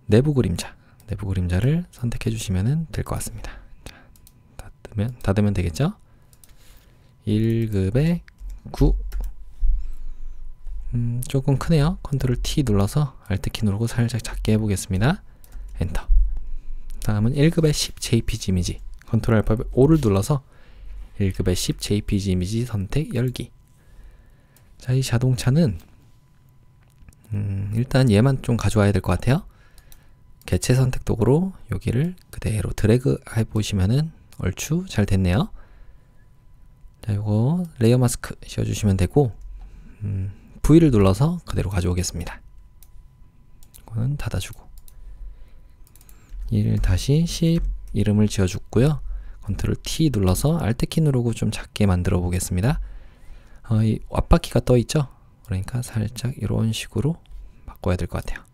내부 그림자를 선택해 주시면 될 것 같습니다. 자, 닫으면 되겠죠? 1급의 9 조금 크네요. 컨트롤 T 눌러서 Alt 키 누르고 살짝 작게 해보겠습니다. 엔터. 다음은 1급의 10 JPG 이미지 컨트롤 알파벳 O를 눌러서 1급의 10 JPG 이미지 선택 열기. 자, 이 자동차는 일단 얘만 좀 가져와야 될 것 같아요. 개체 선택 도구로 여기를 그대로 드래그 해보시면은 얼추 잘 됐네요. 자, 요거 레이어 마스크 씌워주시면 되고 V를 눌러서 그대로 가져오겠습니다. 이거는 닫아주고 1-10 이름을 지어줬고요. 컨트롤 T 눌러서 Alt 키 누르고 좀 작게 만들어 보겠습니다. 이 앞바퀴가 떠 있죠? 그러니까 살짝 이런 식으로 바꿔야 될 것 같아요.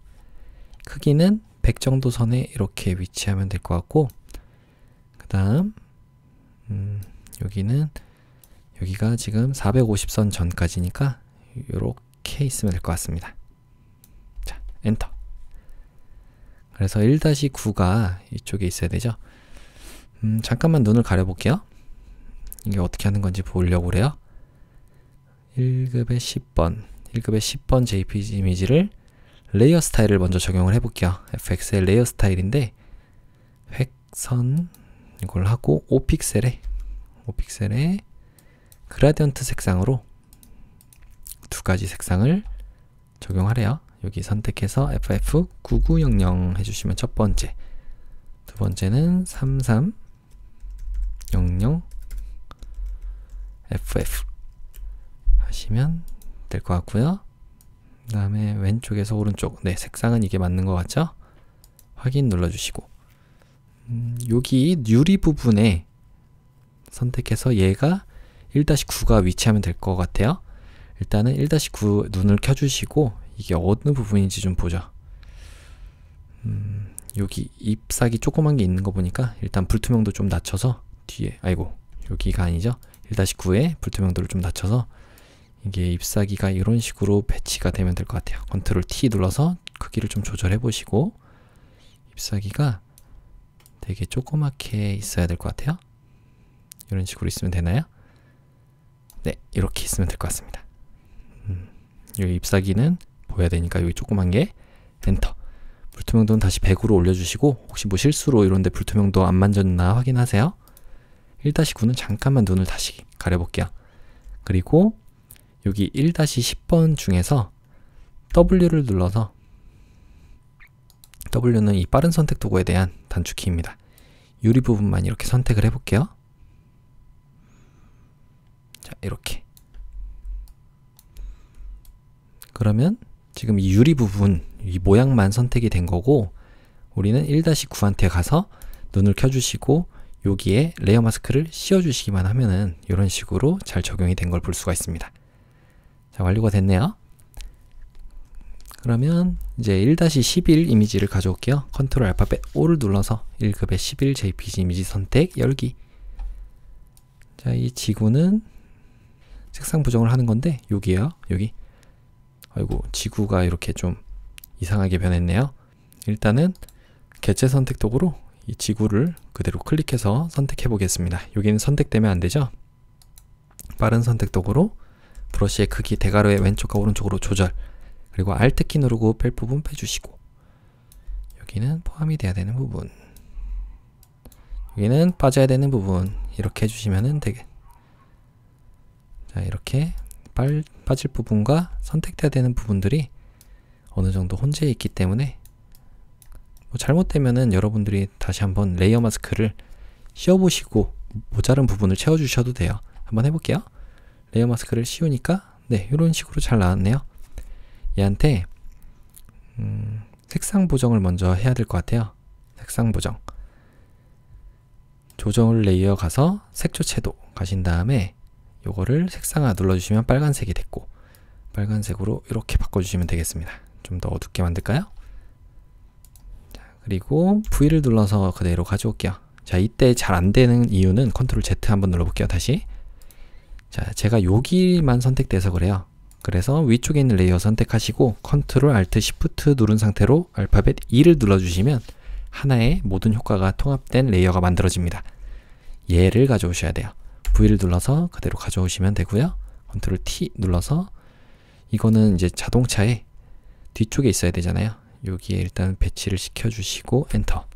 크기는 100 정도 선에 이렇게 위치하면 될 것 같고 그 다음 여기가 지금 450선 전까지니까 이렇게 있으면 될 것 같습니다. 자, 엔터. 그래서 1-9가 이쪽에 있어야 되죠. 잠깐만 눈을 가려볼게요. 이게 어떻게 하는 건지 보려고 그래요. 1급의 10번 JPG 이미지를 레이어 스타일을 먼저 적용을 해볼게요. FX의 레이어 스타일인데 획선 이걸 하고 5픽셀에 그라디언트 색상으로 두 가지 색상을 적용하래요. 여기 선택해서 FF9900 해주시면 첫 번째, 두 번째는 3300 FF 하시면 될 것 같고요. 그 다음에 왼쪽에서 오른쪽, 네, 색상은 이게 맞는 것 같죠? 확인 눌러주시고 여기 유리 부분에 선택해서 얘가 1-9가 위치하면 될 것 같아요. 일단은 1-9 눈을 켜주시고 이게 어느 부분인지 좀 보죠. 여기 잎사귀 조그만 게 있는 거 보니까 일단 불투명도 좀 낮춰서 뒤에, 아이고 여기가 아니죠. 1-9에 불투명도를 좀 낮춰서 이게 잎사귀가 이런 식으로 배치가 되면 될 것 같아요. 컨트롤 T 눌러서 크기를 좀 조절해 보시고 잎사귀가 되게 조그맣게 있어야 될 것 같아요. 이런 식으로 있으면 되나요? 네, 이렇게 있으면 될 것 같습니다. 여기 잎사귀는 보여야 되니까 여기 조그만 게 엔터. 불투명도는 다시 100으로 올려주시고 혹시 뭐 실수로 이런데 불투명도 안 만졌나 확인하세요. 1-9는 잠깐만 눈을 다시 가려볼게요. 그리고 여기 1-10번 중에서 W를 눌러서 W는 이 빠른 선택 도구에 대한 단축키입니다. 유리 부분만 이렇게 선택을 해볼게요. 이렇게. 그러면 지금 이 유리 부분, 이 모양만 선택이 된 거고, 우리는 1-9한테 가서 눈을 켜주시고 여기에 레이어 마스크를 씌워주시기만 하면은 이런 식으로 잘 적용이 된 걸 볼 수가 있습니다. 자, 완료가 됐네요. 그러면 이제 1-11 이미지를 가져올게요. 컨트롤 알파벳 O를 눌러서 1급의 11 JPG 이미지 선택 열기. 자, 이 지구는 색상 보정을 하는 건데 여기에요. 여기. 아이고, 지구가 이렇게 좀 이상하게 변했네요. 일단은 개체 선택 도구로 이 지구를 그대로 클릭해서 선택해 보겠습니다. 여기는 선택되면 안 되죠. 빠른 선택 도구로 브러쉬의 크기 대괄호의 왼쪽과 오른쪽으로 조절, 그리고 Alt키 누르고 뺄 부분 빼주시고, 여기는 포함이 돼야 되는 부분, 여기는 빠져야 되는 부분, 이렇게 해주시면 되겠. 자, 이렇게 빠질 부분과 선택돼야 되는 부분들이 어느 정도 혼재해 있기 때문에 뭐 잘못되면은 여러분들이 다시 한번 레이어 마스크를 씌워보시고 모자른 부분을 채워주셔도 돼요. 한번 해볼게요. 레이어 마스크를 씌우니까 네, 이런 식으로 잘 나왔네요. 얘한테 색상 보정을 먼저 해야 될 것 같아요. 색상 보정, 조정을 레이어 가서 색조 채도 가신 다음에 요거를 색상화 눌러주시면 빨간색이 됐고, 빨간색으로 이렇게 바꿔주시면 되겠습니다. 좀 더 어둡게 만들까요? 자, 그리고 V를 눌러서 그대로 가져올게요. 자, 이때 잘 안되는 이유는 컨트롤 Z 한번 눌러볼게요. 다시. 자, 제가 여기만 선택돼서 그래요. 그래서 위쪽에 있는 레이어 선택하시고 컨트롤 알트 시프트 누른 상태로 알파벳 E를 눌러주시면 하나의 모든 효과가 통합된 레이어가 만들어집니다. 얘를 가져오셔야 돼요. V를 눌러서 그대로 가져오시면 되고요. 컨트롤 T 눌러서, 이거는 이제 자동차에 뒤쪽에 있어야 되잖아요. 여기에 일단 배치를 시켜주시고 엔터.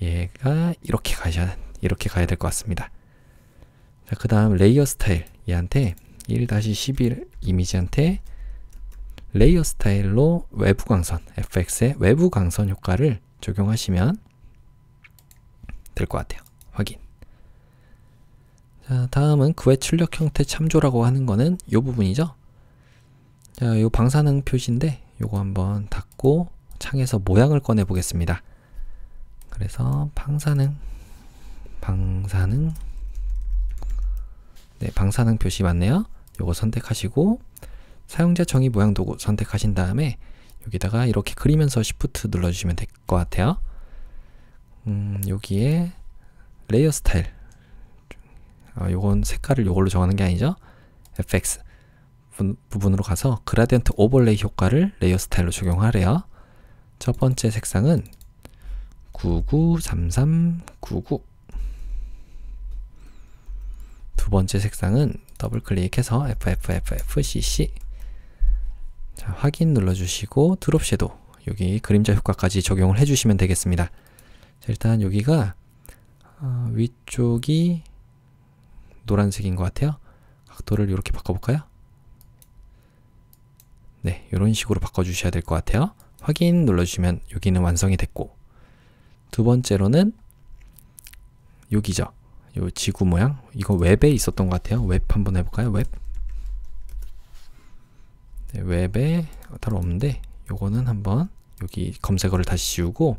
얘가 이렇게 가야 될 것 같습니다. 자, 그 다음 레이어 스타일, 얘한테 1-11 이미지한테 레이어 스타일로 외부 광선, FX의 외부 광선 효과를 적용하시면 될 것 같아요. 확인. 자, 다음은 그외 출력 형태 참조라고 하는 거는 이 부분이죠. 자, 요 방사능 표시인데 요거 한번 닫고 창에서 모양을 꺼내 보겠습니다. 그래서 방사능 네, 방사능 표시 맞네요. 요거 선택하시고 사용자 정의 모양 도구 선택하신 다음에 여기다가 이렇게 그리면서 Shift 눌러주시면 될 것 같아요. 여기에 레이어 스타일, 요건 색깔을 요걸로 정하는 게 아니죠. FX 부분으로 가서 그라디언트 오버레이 효과를 레이어 스타일로 적용하래요. 첫 번째 색상은 993399, 두 번째 색상은 더블 클릭해서 FFFFCC. 자, 확인 눌러주시고 드롭 섀도우, 여기 그림자 효과까지 적용을 해주시면 되겠습니다. 자, 일단 여기가 위쪽이 노란색인 것 같아요. 각도를 이렇게 바꿔볼까요? 네, 이런 식으로 바꿔주셔야 될 것 같아요. 확인 눌러주시면 여기는 완성이 됐고, 두 번째로는 여기죠. 요 지구 모양, 이거 웹에 있었던 것 같아요. 웹 한번 해볼까요? 웹. 네, 웹에 따로 없는데 요거는 한번 여기 검색어를 다시 지우고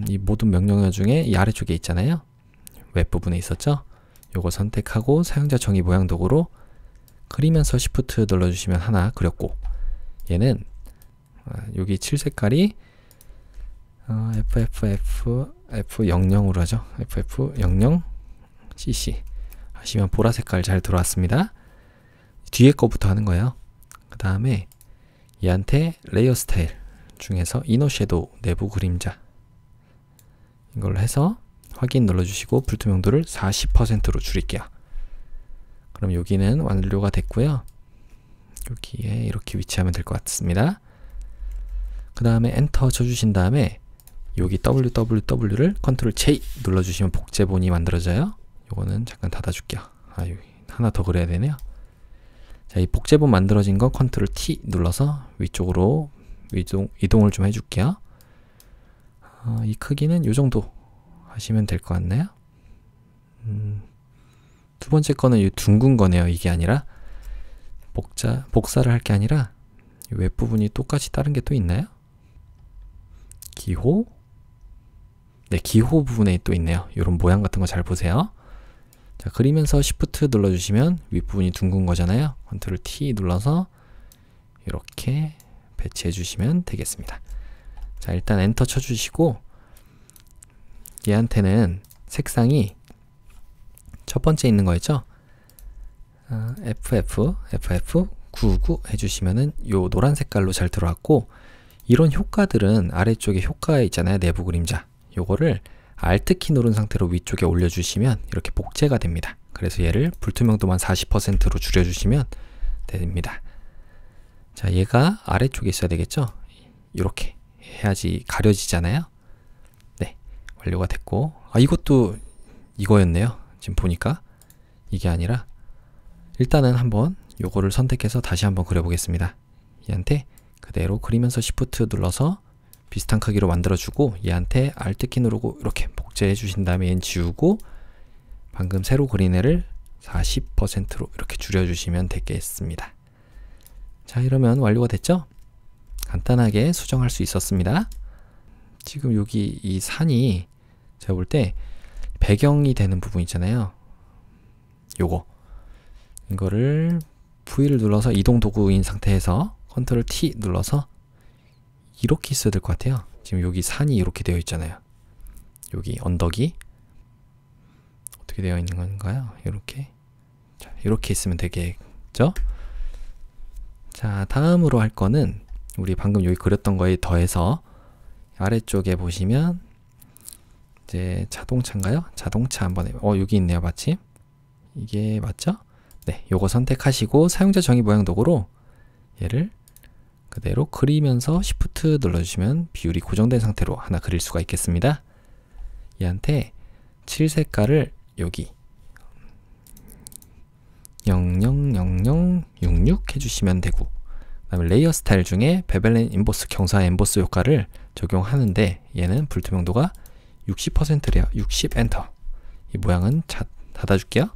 이 모든 명령어 중에 이 아래쪽에 있잖아요. 웹 부분에 있었죠. 요거 선택하고 사용자 정의 모양 도구로 그리면서 Shift 눌러주시면 하나 그렸고, 얘는 여기 칠 색깔이 FFF00으로 하죠. FF00CC 하시면 보라 색깔 잘 들어왔습니다. 뒤에 거부터 하는 거예요. 그 다음에 얘한테 레이어 스타일 중에서 이너 섀도우 내부 그림자 이걸로 해서 확인 눌러주시고 불투명도를 40%로 줄일게요. 그럼 여기는 완료가 됐고요. 여기에 이렇게 위치하면 될 것 같습니다. 그 다음에 엔터 쳐주신 다음에 여기 www를 컨트롤 J 눌러주시면 복제본이 만들어져요. 요거는 잠깐 닫아줄게요. 여기 하나 더 그려야 되네요. 자, 이 복제본 만들어진 거 컨트롤 T 눌러서 위쪽으로 이동을 좀 해줄게요. 이 크기는 요 정도 하시면 될 것 같나요? 두 두 번째 거는 이 둥근 거네요. 이게 아니라 복사를 할 게 아니라 이 웹부분이 똑같이 다른 게 또 있나요? 기호? 네, 기호 부분에 또 있네요. 이런 모양 같은 거 잘 보세요. 자, 그리면서 Shift 눌러주시면 윗부분이 둥근 거잖아요. 컨트롤 T 눌러서 이렇게 배치해 주시면 되겠습니다. 자, 일단 엔터 쳐주시고 얘한테는 색상이 첫 번째 있는 거였죠? FF99 해주시면은 요 노란 색깔로 잘 들어왔고, 이런 효과들은 아래쪽에 효과에 있잖아요. 내부 그림자. 요거를 Alt키 누른 상태로 위쪽에 올려주시면 이렇게 복제가 됩니다. 그래서 얘를 불투명도만 40%로 줄여주시면 됩니다. 자, 얘가 아래쪽에 있어야 되겠죠? 이렇게 해야지 가려지잖아요. 네, 완료가 됐고, 이것도 이거였네요. 지금 보니까 이게 아니라, 일단은 한번 요거를 선택해서 다시 한번 그려보겠습니다. 얘한테 그대로 그리면서 Shift 눌러서 비슷한 크기로 만들어주고, 얘한테 Alt키 누르고 이렇게 복제해 주신 다음에 얘는 지우고, 방금 새로 그린 애를 40%로 이렇게 줄여주시면 되겠습니다. 자, 이러면 완료가 됐죠? 간단하게 수정할 수 있었습니다. 지금 여기 이 산이 제가 볼 때 배경이 되는 부분 있잖아요. 이거를 V를 눌러서 이동 도구인 상태에서 컨트롤 T 눌러서 이렇게 있어야 될 것 같아요. 지금 여기 산이 이렇게 되어 있잖아요. 여기 언덕이 어떻게 되어 있는 건가요? 이렇게. 자, 이렇게 있으면 되겠죠? 자, 다음으로 할 거는 우리 방금 여기 그렸던 거에 더해서 아래쪽에 보시면 이제 자동차인가요? 자동차 한번 여기 있네요. 마침 이게 맞죠? 네, 요거 선택하시고 사용자 정의 모양 도구로 얘를 그대로 그리면서 Shift 눌러주시면 비율이 고정된 상태로 하나 그릴 수가 있겠습니다. 얘한테 칠 색깔을 여기 000066 해주시면 되고, 그 다음에 레이어 스타일 중에 베벨 인보스 경사 엠보스 효과를 적용하는데 얘는 불투명도가 60%래요. 60 엔터. 이 모양은 닫아줄게요.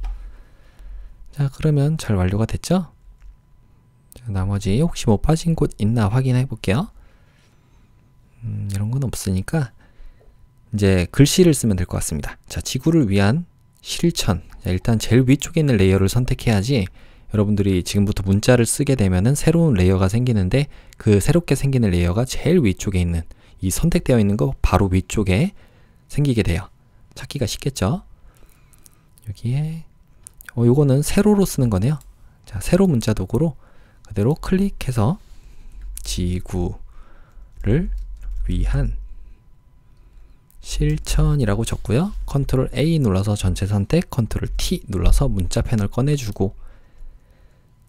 자, 그러면 잘 완료가 됐죠? 자, 나머지 혹시 뭐 빠진 곳 있나 확인해 볼게요. 이런 건 없으니까 이제 글씨를 쓰면 될 것 같습니다. 자, 지구를 위한 실천. 자, 일단 제일 위쪽에 있는 레이어를 선택해야지 여러분들이 지금부터 문자를 쓰게 되면은 새로운 레이어가 생기는데, 그 새롭게 생기는 레이어가 제일 위쪽에 있는 이 선택되어 있는 거 바로 위쪽에 생기게 돼요. 찾기가 쉽겠죠? 여기에 요거는 세로로 쓰는 거네요. 자, 세로 문자 도구로 그대로 클릭해서 지구를 위한 실천이라고 적고요. 컨트롤 A 눌러서 전체 선택, 컨트롤 T 눌러서 문자 패널 꺼내주고,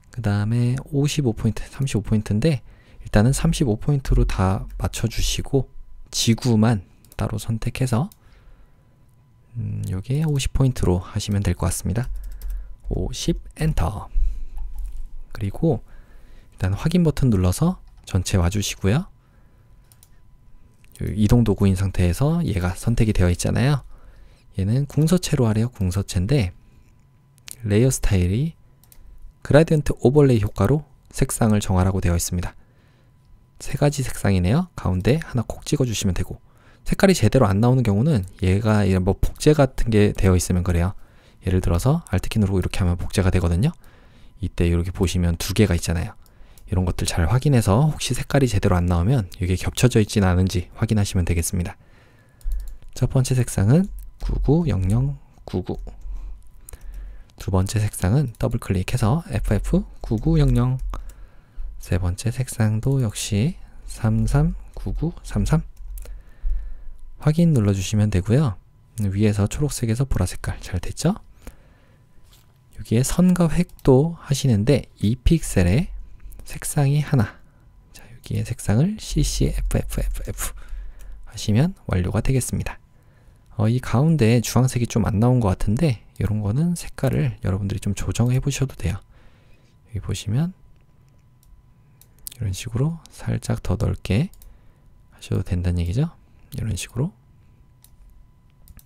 그 다음에 55포인트, 35포인트인데 일단은 35포인트로 다 맞춰주시고 지구만 따로 선택해서 여기에 50포인트로 하시면 될 것 같습니다. 50 엔터. 그리고 일단 확인 버튼 눌러서 전체 와주시고요. 이동 도구인 상태에서 얘가 선택이 되어 있잖아요. 얘는 궁서체로 하래요. 궁서체인데 레이어 스타일이 그라디언트 오버레이 효과로 색상을 정하라고 되어 있습니다. 세 가지 색상이네요. 가운데 하나 콕 찍어 주시면 되고, 색깔이 제대로 안 나오는 경우는 얘가 뭐 복제 같은 게 되어 있으면 그래요. 예를 들어서 Alt키 누르고 이렇게 하면 복제가 되거든요. 이때 이렇게 보시면 두 개가 있잖아요. 이런 것들 잘 확인해서 혹시 색깔이 제대로 안 나오면 이게 겹쳐져 있진 않은지 확인하시면 되겠습니다. 첫 번째 색상은 990099. 두 번째 색상은 더블 클릭해서 FF9900. 세 번째 색상도 역시 339933. 확인 눌러주시면 되고요. 위에서 초록색에서 보라색깔 잘 됐죠? 여기에 선과 획도 하시는데 이 픽셀에 색상이 하나. 자, 여기에 색상을 CCFFFF 하시면 완료가 되겠습니다. 이 가운데 주황색이 좀 안 나온 것 같은데 이런 거는 색깔을 여러분들이 좀 조정해 보셔도 돼요. 여기 보시면 이런 식으로 살짝 더 넓게 하셔도 된다는 얘기죠. 이런 식으로.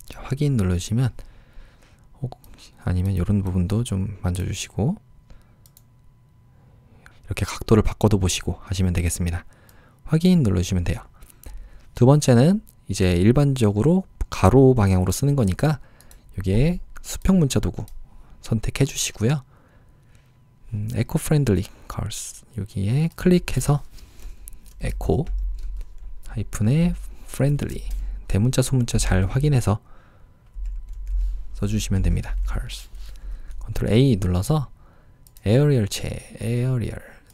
자, 확인 눌러주시면 아니면 이런 부분도 좀 만져주시고 이렇게 각도를 바꿔도 보시고 하시면 되겠습니다. 확인 눌러주시면 돼요. 두 번째는 이제 일반적으로 가로 방향으로 쓰는 거니까 여기에 수평 문자 도구 선택해 주시고요. 에코 프렌들리 컬스 여기에 클릭해서 에코 하이픈에 프렌들리 대문자 소문자 잘 확인해서 써주시면 됩니다. 컬스 컨트롤 A 눌러서 에어리얼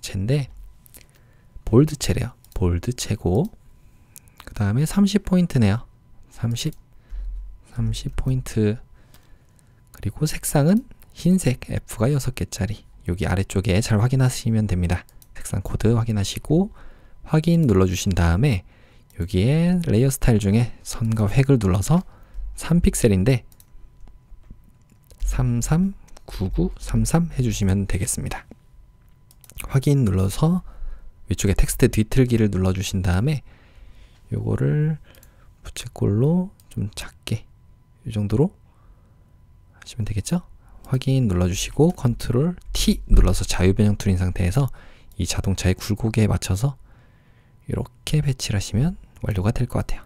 체인데 볼드 체래요. 볼드 체고 그 다음에 30포인트네요. 30포인트 그리고 색상은 흰색 F가 6개짜리 여기 아래쪽에 잘 확인하시면 됩니다. 색상 코드 확인하시고 확인 눌러주신 다음에 여기에 레이어 스타일 중에 선과 획을 눌러서 3픽셀인데 339933 해주시면 되겠습니다. 확인 눌러서 위쪽에 텍스트 뒤틀기를 눌러주신 다음에 요거를 부채꼴로 좀 작게 이 정도로 하시면 되겠죠? 확인 눌러주시고 컨트롤 T 눌러서 자유변형 툴인 상태에서 이 자동차의 굴곡에 맞춰서 이렇게 배치를 하시면 완료가 될 것 같아요.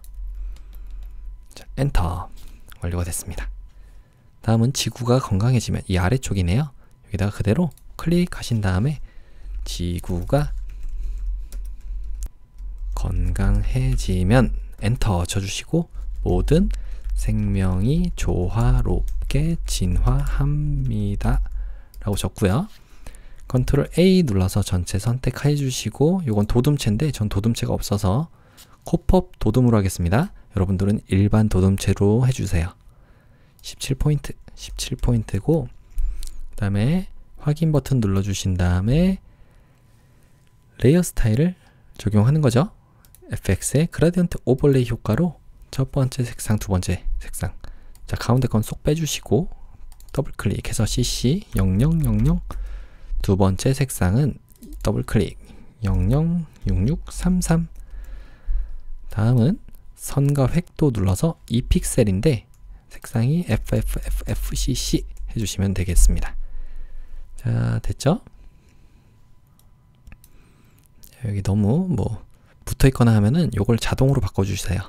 자, 엔터 완료가 됐습니다. 다음은 지구가 건강해지면 이 아래쪽이네요. 여기다가 그대로 클릭하신 다음에 지구가 건강해지면 엔터 쳐주시고 모든 생명이 조화롭게 진화합니다 라고 적고요. 컨트롤 A 눌러서 전체 선택해 주시고 요건 도둠체인데 전 도둠체가 없어서 코법 도둠으로 하겠습니다. 여러분들은 일반 도둠체로 해주세요. 17포인트고 그 다음에 확인 버튼 눌러주신 다음에 레이어 스타일을 적용하는 거죠. FX의 그라디언트 오버레이 효과로 첫 번째 색상, 두 번째 색상 자 가운데 건 쏙 빼주시고 더블 클릭해서 CC 0000 두 번째 색상은 더블 클릭 006633 다음은 선과 획도 눌러서 2픽셀인데 색상이 FFFCC 해주시면 되겠습니다. 자 됐죠? 여기 너무 뭐 붙어있거나 하면은 요걸 자동으로 바꿔주세요.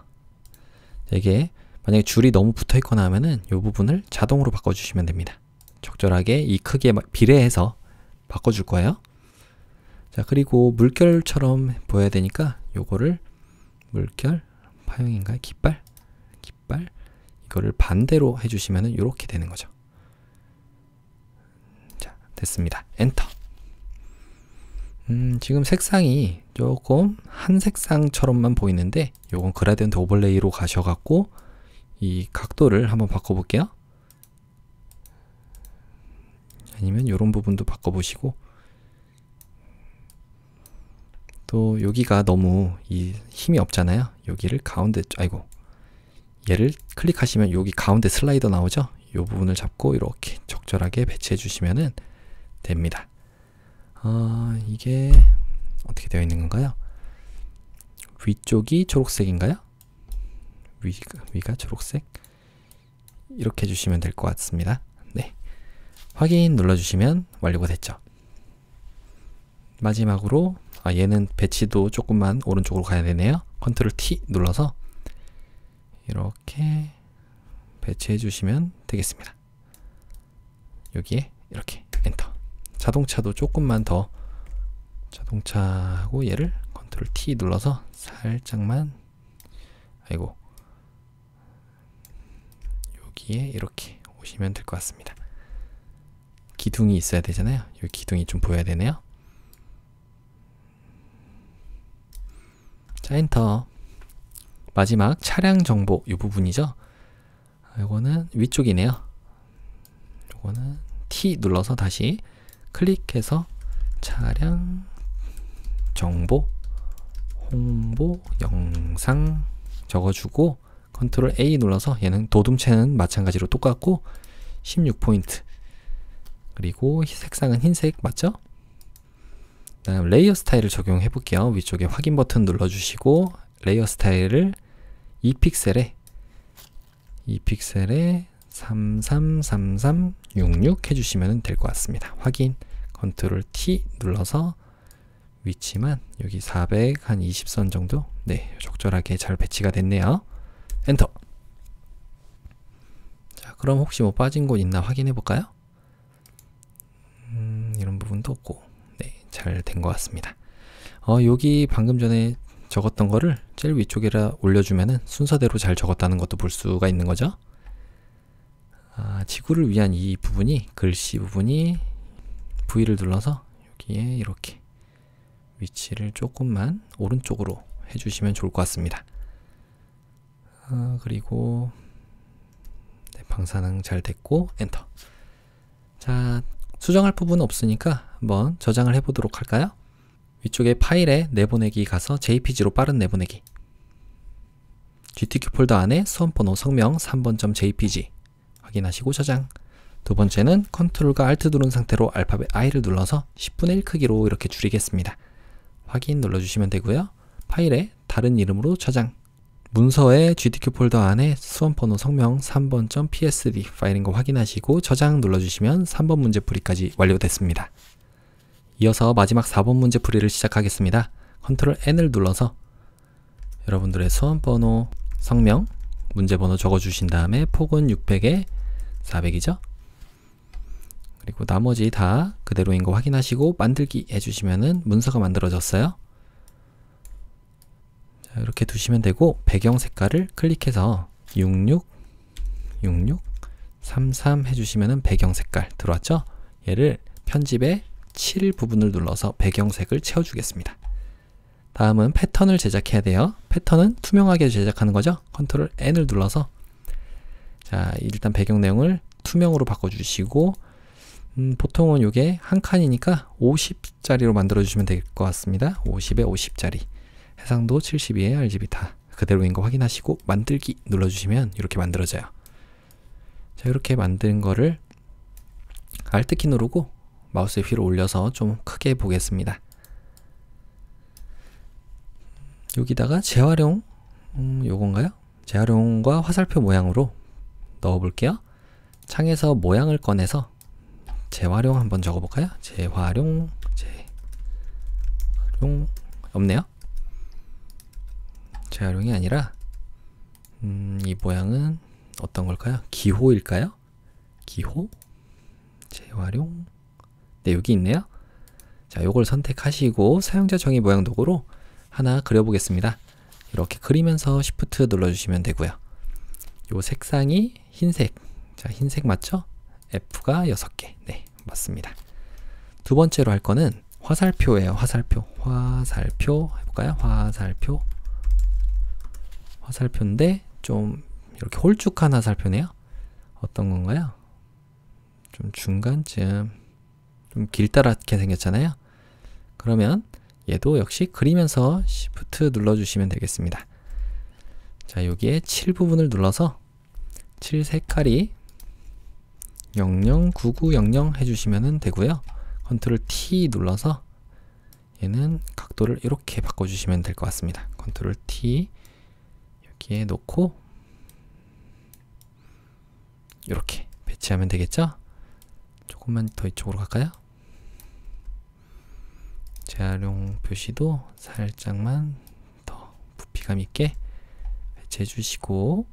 이게 만약에 줄이 너무 붙어있거나 하면은 요 부분을 자동으로 바꿔주시면 됩니다. 적절하게 이 크기에 비례해서 바꿔줄 거예요. 자 그리고 물결처럼 보여야 되니까 요거를 물결 파형인가요? 깃발 이거를 반대로 해주시면은 이렇게 되는 거죠. 자 됐습니다. 엔터. 지금 색상이 조금 한 색상처럼만 보이는데 요건 그라디언트 오버레이로 가셔갖고 이 각도를 한번 바꿔볼게요. 아니면 요런 부분도 바꿔보시고 또 여기가 너무 이 힘이 없잖아요. 여기를 가운데 아이고 얘를 클릭하시면 여기 가운데 슬라이더 나오죠. 요 부분을 잡고 이렇게 적절하게 배치해 주시면은 됩니다. 이게 어떻게 되어 있는 건가요? 위쪽이 초록색인가요? 위가 초록색? 이렇게 해주시면 될 것 같습니다. 네, 확인 눌러주시면 완료가 됐죠. 마지막으로 얘는 배치도 조금만 오른쪽으로 가야 되네요. 컨트롤 T 눌러서 이렇게 배치해 주시면 되겠습니다. 여기에 이렇게 엔터. 자동차도 조금만 더 자동차하고 얘를 컨트롤 T 눌러서 살짝만 아이고 여기에 이렇게 오시면 될 것 같습니다. 기둥이 있어야 되잖아요. 여기 기둥이 좀 보여야 되네요. 자 엔터. 마지막 차량 정보 이 부분이죠. 이거는 위쪽이네요. 이거는 T 눌러서 다시 클릭해서 차량 정보 홍보 영상 적어주고 컨트롤 A 눌러서 얘는 도둠체는 마찬가지로 똑같고 16포인트 그리고 색상은 흰색 맞죠? 다음 레이어 스타일을 적용해 볼게요. 위쪽에 확인 버튼 눌러주시고 레이어 스타일을 2픽셀에 333366 해주시면 될 것 같습니다. 확인. 컨트롤 T 눌러서 위치만 여기 400 한 20선 정도, 네, 적절하게 잘 배치가 됐네요. 엔터. 자, 그럼 혹시 뭐 빠진 곳 있나 확인해 볼까요? 이런 부분도 없고, 네, 잘 된 것 같습니다. 여기 방금 전에 적었던 거를 제일 위쪽에다 올려주면은 순서대로 잘 적었다는 것도 볼 수가 있는 거죠. 지구를 위한 이 부분이, 글씨 부분이 V를 눌러서 여기에 이렇게 위치를 조금만 오른쪽으로 해주시면 좋을 것 같습니다. 그리고 네, 방사능 잘 됐고 엔터. 자, 수정할 부분은 없으니까 한번 저장을 해보도록 할까요? 위쪽에 파일에 내보내기 가서 JPG로 빠른 내보내기, GTQ 폴더 안에 수험번호 성명 3번.jpg 확인하시고 저장. 두 번째는 컨트롤과 Alt 누른 상태로 알파벳 I를 눌러서 10분의 1 크기로 이렇게 줄이겠습니다. 확인 눌러주시면 되고요. 파일에 다른 이름으로 저장. 문서의 GTQ 폴더 안에 수험번호 성명 3번.psd 파일인 거 확인하시고 저장 눌러주시면 3번 문제 풀이까지 완료됐습니다. 이어서 마지막 4번 문제 풀이를 시작하겠습니다. 컨트롤 N을 눌러서 여러분들의 수험번호 성명, 문제번호 적어주신 다음에 폭은 600에 400이죠. 그리고 나머지 다 그대로인 거 확인하시고 만들기 해주시면은 문서가 만들어졌어요. 자, 이렇게 두시면 되고 배경 색깔을 클릭해서 66, 66, 33 해주시면은 배경 색깔 들어왔죠? 얘를 편집에 7 부분을 눌러서 배경색을 채워주겠습니다. 다음은 패턴을 제작해야 돼요. 패턴은 투명하게 제작하는 거죠. 컨트롤 N을 눌러서 자, 일단 배경 내용을 투명으로 바꿔주시고 보통은 이게 한 칸이니까 50짜리로 만들어 주시면 될 것 같습니다. 50에 50짜리, 해상도 72에 RGB 다 그대로인 거 확인하시고 만들기 눌러주시면 이렇게 만들어져요. 자, 이렇게 만든 거를 Alt키 누르고 마우스의 휠을 올려서 좀 크게 보겠습니다. 여기다가 재활용, 요건가요? 재활용과 화살표 모양으로 넣어 볼게요. 창에서 모양을 꺼내서 재활용 한번 적어볼까요? 재활용, 재활용 없네요. 재활용이 아니라 이 모양은 어떤 걸까요? 기호일까요? 기호, 재활용, 네, 여기 있네요. 자, 요걸 선택하시고 사용자 정의 모양 도구로 하나 그려보겠습니다. 이렇게 그리면서 Shift 눌러주시면 되고요. 요 색상이 흰색, 자, 흰색 맞죠? F가 6개, 네, 맞습니다. 두 번째로 할 거는 화살표예요. 화살표, 화살표 해볼까요? 화살표, 화살표인데 좀 이렇게 홀쭉한 화살표네요. 어떤 건가요? 좀 중간쯤, 좀 길다랗게 생겼잖아요. 그러면 얘도 역시 그리면서 Shift 눌러주시면 되겠습니다. 자, 여기에 7 부분을 눌러서 7 색깔이 009900 해주시면 되고요. 컨트롤 T 눌러서 얘는 각도를 이렇게 바꿔주시면 될 것 같습니다. 컨트롤 T 여기에 놓고 이렇게 배치하면 되겠죠? 조금만 더 이쪽으로 갈까요? 재활용 표시도 살짝만 더 부피감 있게 배치해 주시고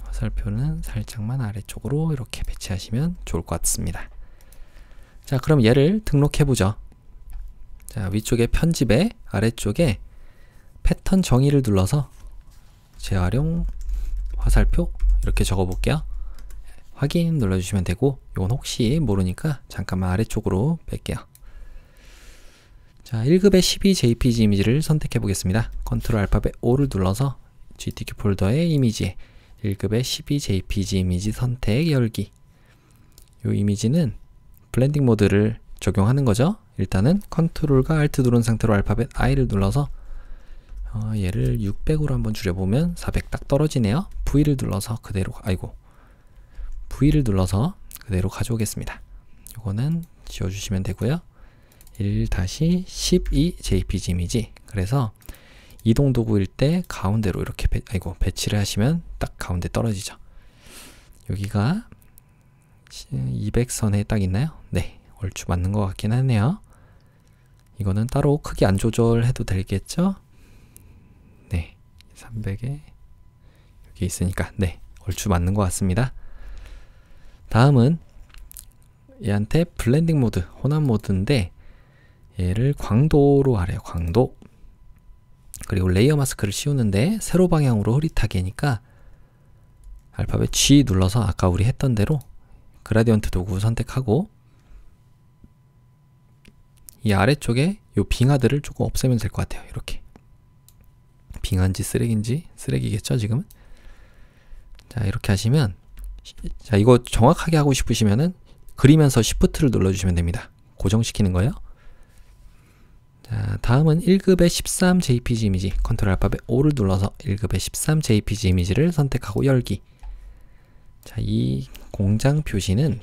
화살표는 살짝만 아래쪽으로 이렇게 배치하시면 좋을 것 같습니다. 자, 그럼 얘를 등록해 보죠. 자, 위쪽에 편집에 아래쪽에 패턴 정의를 눌러서 재활용 화살표 이렇게 적어 볼게요. 확인 눌러주시면 되고, 이건 혹시 모르니까 잠깐만 아래쪽으로 뺄게요. 자, 1급의 12jpg 이미지를 선택해 보겠습니다. 컨트롤 알파벳 O를 눌러서 GTQ 폴더의 이미지에 1급의 12jpg 이미지 선택 열기. 이 이미지는 블렌딩 모드를 적용하는 거죠. 일단은 컨트롤과 Alt 누른 상태로 알파벳 I를 눌러서 얘를 600으로 한번 줄여보면 400 딱 떨어지네요. V를 눌러서 그대로, V를 눌러서 그대로 가져오겠습니다. 이거는 지워주시면 되고요. 1-12jpg 이미지. 그래서 이동 도구일 때 가운데로 이렇게 배치를 하시면 딱 가운데 떨어지죠. 여기가 200선에 딱 있나요? 네, 얼추 맞는 것 같긴 하네요. 이거는 따로 크기 안 조절해도 되겠죠? 네, 300에 여기 있으니까 네, 얼추 맞는 것 같습니다. 다음은 얘한테 블렌딩 모드, 혼합 모드인데 얘를 광도로 하래요. 광도. 그리고 레이어 마스크를 씌우는데 세로 방향으로 흐릿하게니까 알파벳 G 눌러서 아까 우리 했던 대로 그라디언트 도구 선택하고 이 아래쪽에 요 빙하들을 조금 없애면 될 것 같아요. 이렇게 빙하인지 쓰레기인지 쓰레기겠죠 지금은. 자, 이렇게 하시면, 자, 이거 정확하게 하고 싶으시면은 그리면서 Shift를 눌러주시면 됩니다. 고정시키는 거예요. 자, 다음은 1급의 13 JPG 이미지, 컨트롤 알파벳 O를 눌러서 1급의 13 JPG 이미지를 선택하고 열기. 자, 이 공장 표시는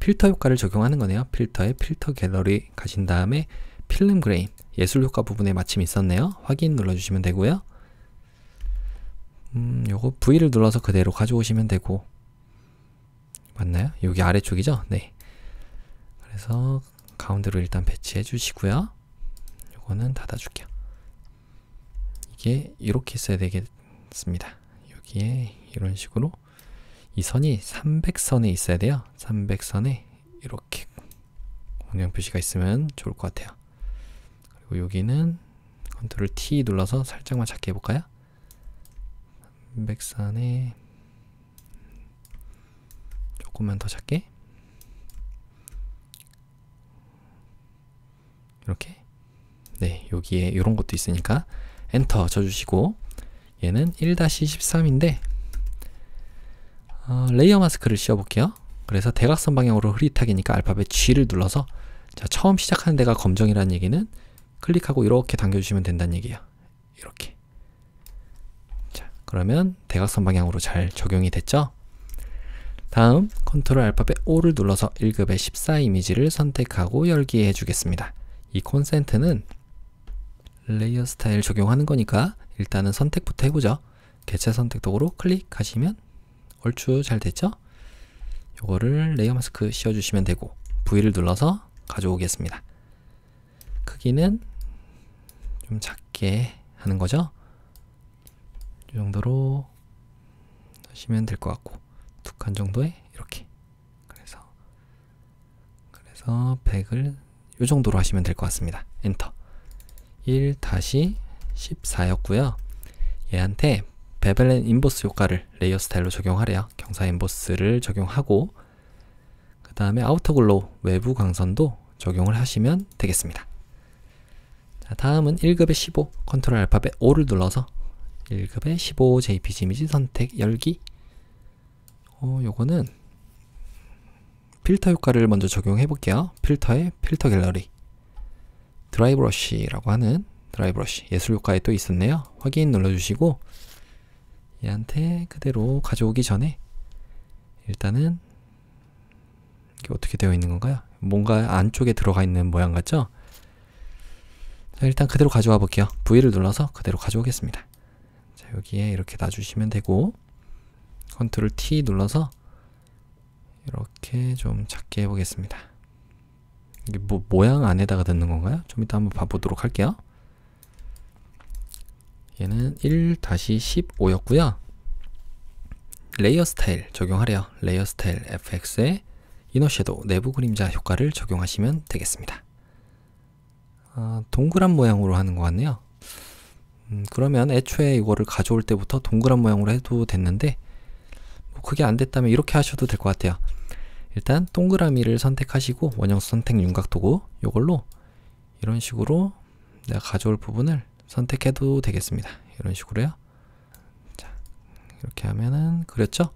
필터 효과를 적용하는 거네요. 필터에 필터 갤러리 가신 다음에 필름 그레인, 예술 효과 부분에 마침 있었네요. 확인 눌러주시면 되고요. 요거 V를 눌러서 그대로 가져오시면 되고, 맞나요? 여기 아래쪽이죠? 네. 그래서 가운데로 일단 배치해 주시고요. 요거는 닫아줄게요. 이게 이렇게 있어야 되겠습니다. 여기에 이런 식으로 이 선이 300선에 있어야 돼요. 300선에 이렇게 공장 표시가 있으면 좋을 것 같아요. 그리고 여기는 컨트롤 T 눌러서 살짝만 작게 해볼까요? 300선에 조금만 더 작게, 이렇게. 네, 여기에 이런 것도 있으니까 엔터 쳐주시고, 얘는 1-13인데 레이어 마스크를 씌워볼게요. 그래서 대각선 방향으로 흐릿하게니까 알파벳 G를 눌러서, 자, 처음 시작하는 데가 검정이라는 얘기는 클릭하고 이렇게 당겨주시면 된다는 얘기예요. 이렇게. 자, 그러면 대각선 방향으로 잘 적용이 됐죠? 다음 컨트롤 알파벳 O를 눌러서 1급의 14 이미지를 선택하고 열기 해주겠습니다. 이 콘센트는 레이어 스타일 적용하는 거니까 일단은 선택부터 해보죠. 개체 선택 도구로 클릭하시면 얼추 잘 됐죠? 요거를 레이어 마스크 씌워주시면 되고, V를 눌러서 가져오겠습니다. 크기는 좀 작게 하는 거죠? 이 정도로 하시면 될 것 같고, 두 칸 정도에 이렇게. 그래서 100을 이 정도로 하시면 될 것 같습니다. 엔터. 1-14였고요. 얘한테 베벨 앤 인보스 효과를 레이어 스타일로 적용하래요. 경사 인보스를 적용하고, 그 다음에 아우터 글로우 외부 광선도 적용을 하시면 되겠습니다. 자, 다음은 1급의 15 컨트롤 알파벳 O를 눌러서 1급의 15 JPG 이미지 선택 열기. 요거는 필터 효과를 먼저 적용해 볼게요. 필터에 필터 갤러리, 드라이 브러쉬라고 하는 드라이 브러쉬 예술 효과에 또 있었네요. 확인 눌러주시고, 얘한테 그대로 가져오기 전에 일단은 이게 어떻게 되어 있는 건가요? 뭔가 안쪽에 들어가 있는 모양 같죠? 자, 일단 그대로 가져와 볼게요. V를 눌러서 그대로 가져오겠습니다. 자, 여기에 이렇게 놔주시면 되고, 컨트롤 T 눌러서 이렇게 좀 작게 해보겠습니다. 이게 뭐 모양 안에다가 넣는 건가요? 좀 이따 한번 봐보도록 할게요. 얘는 1-15였고요. 레이어 스타일 적용하래요. 레이어 스타일 FX에 이너 섀도우 내부 그림자 효과를 적용하시면 되겠습니다. 동그란 모양으로 하는 것 같네요. 그러면 애초에 이거를 가져올 때부터 동그란 모양으로 해도 됐는데, 뭐 그게 안 됐다면 이렇게 하셔도 될 것 같아요. 일단 동그라미를 선택하시고 원형 선택 윤곽 도구 이걸로 이런 식으로 내가 가져올 부분을 선택해도 되겠습니다. 이런 식으로요. 자, 이렇게 하면은 그렸죠?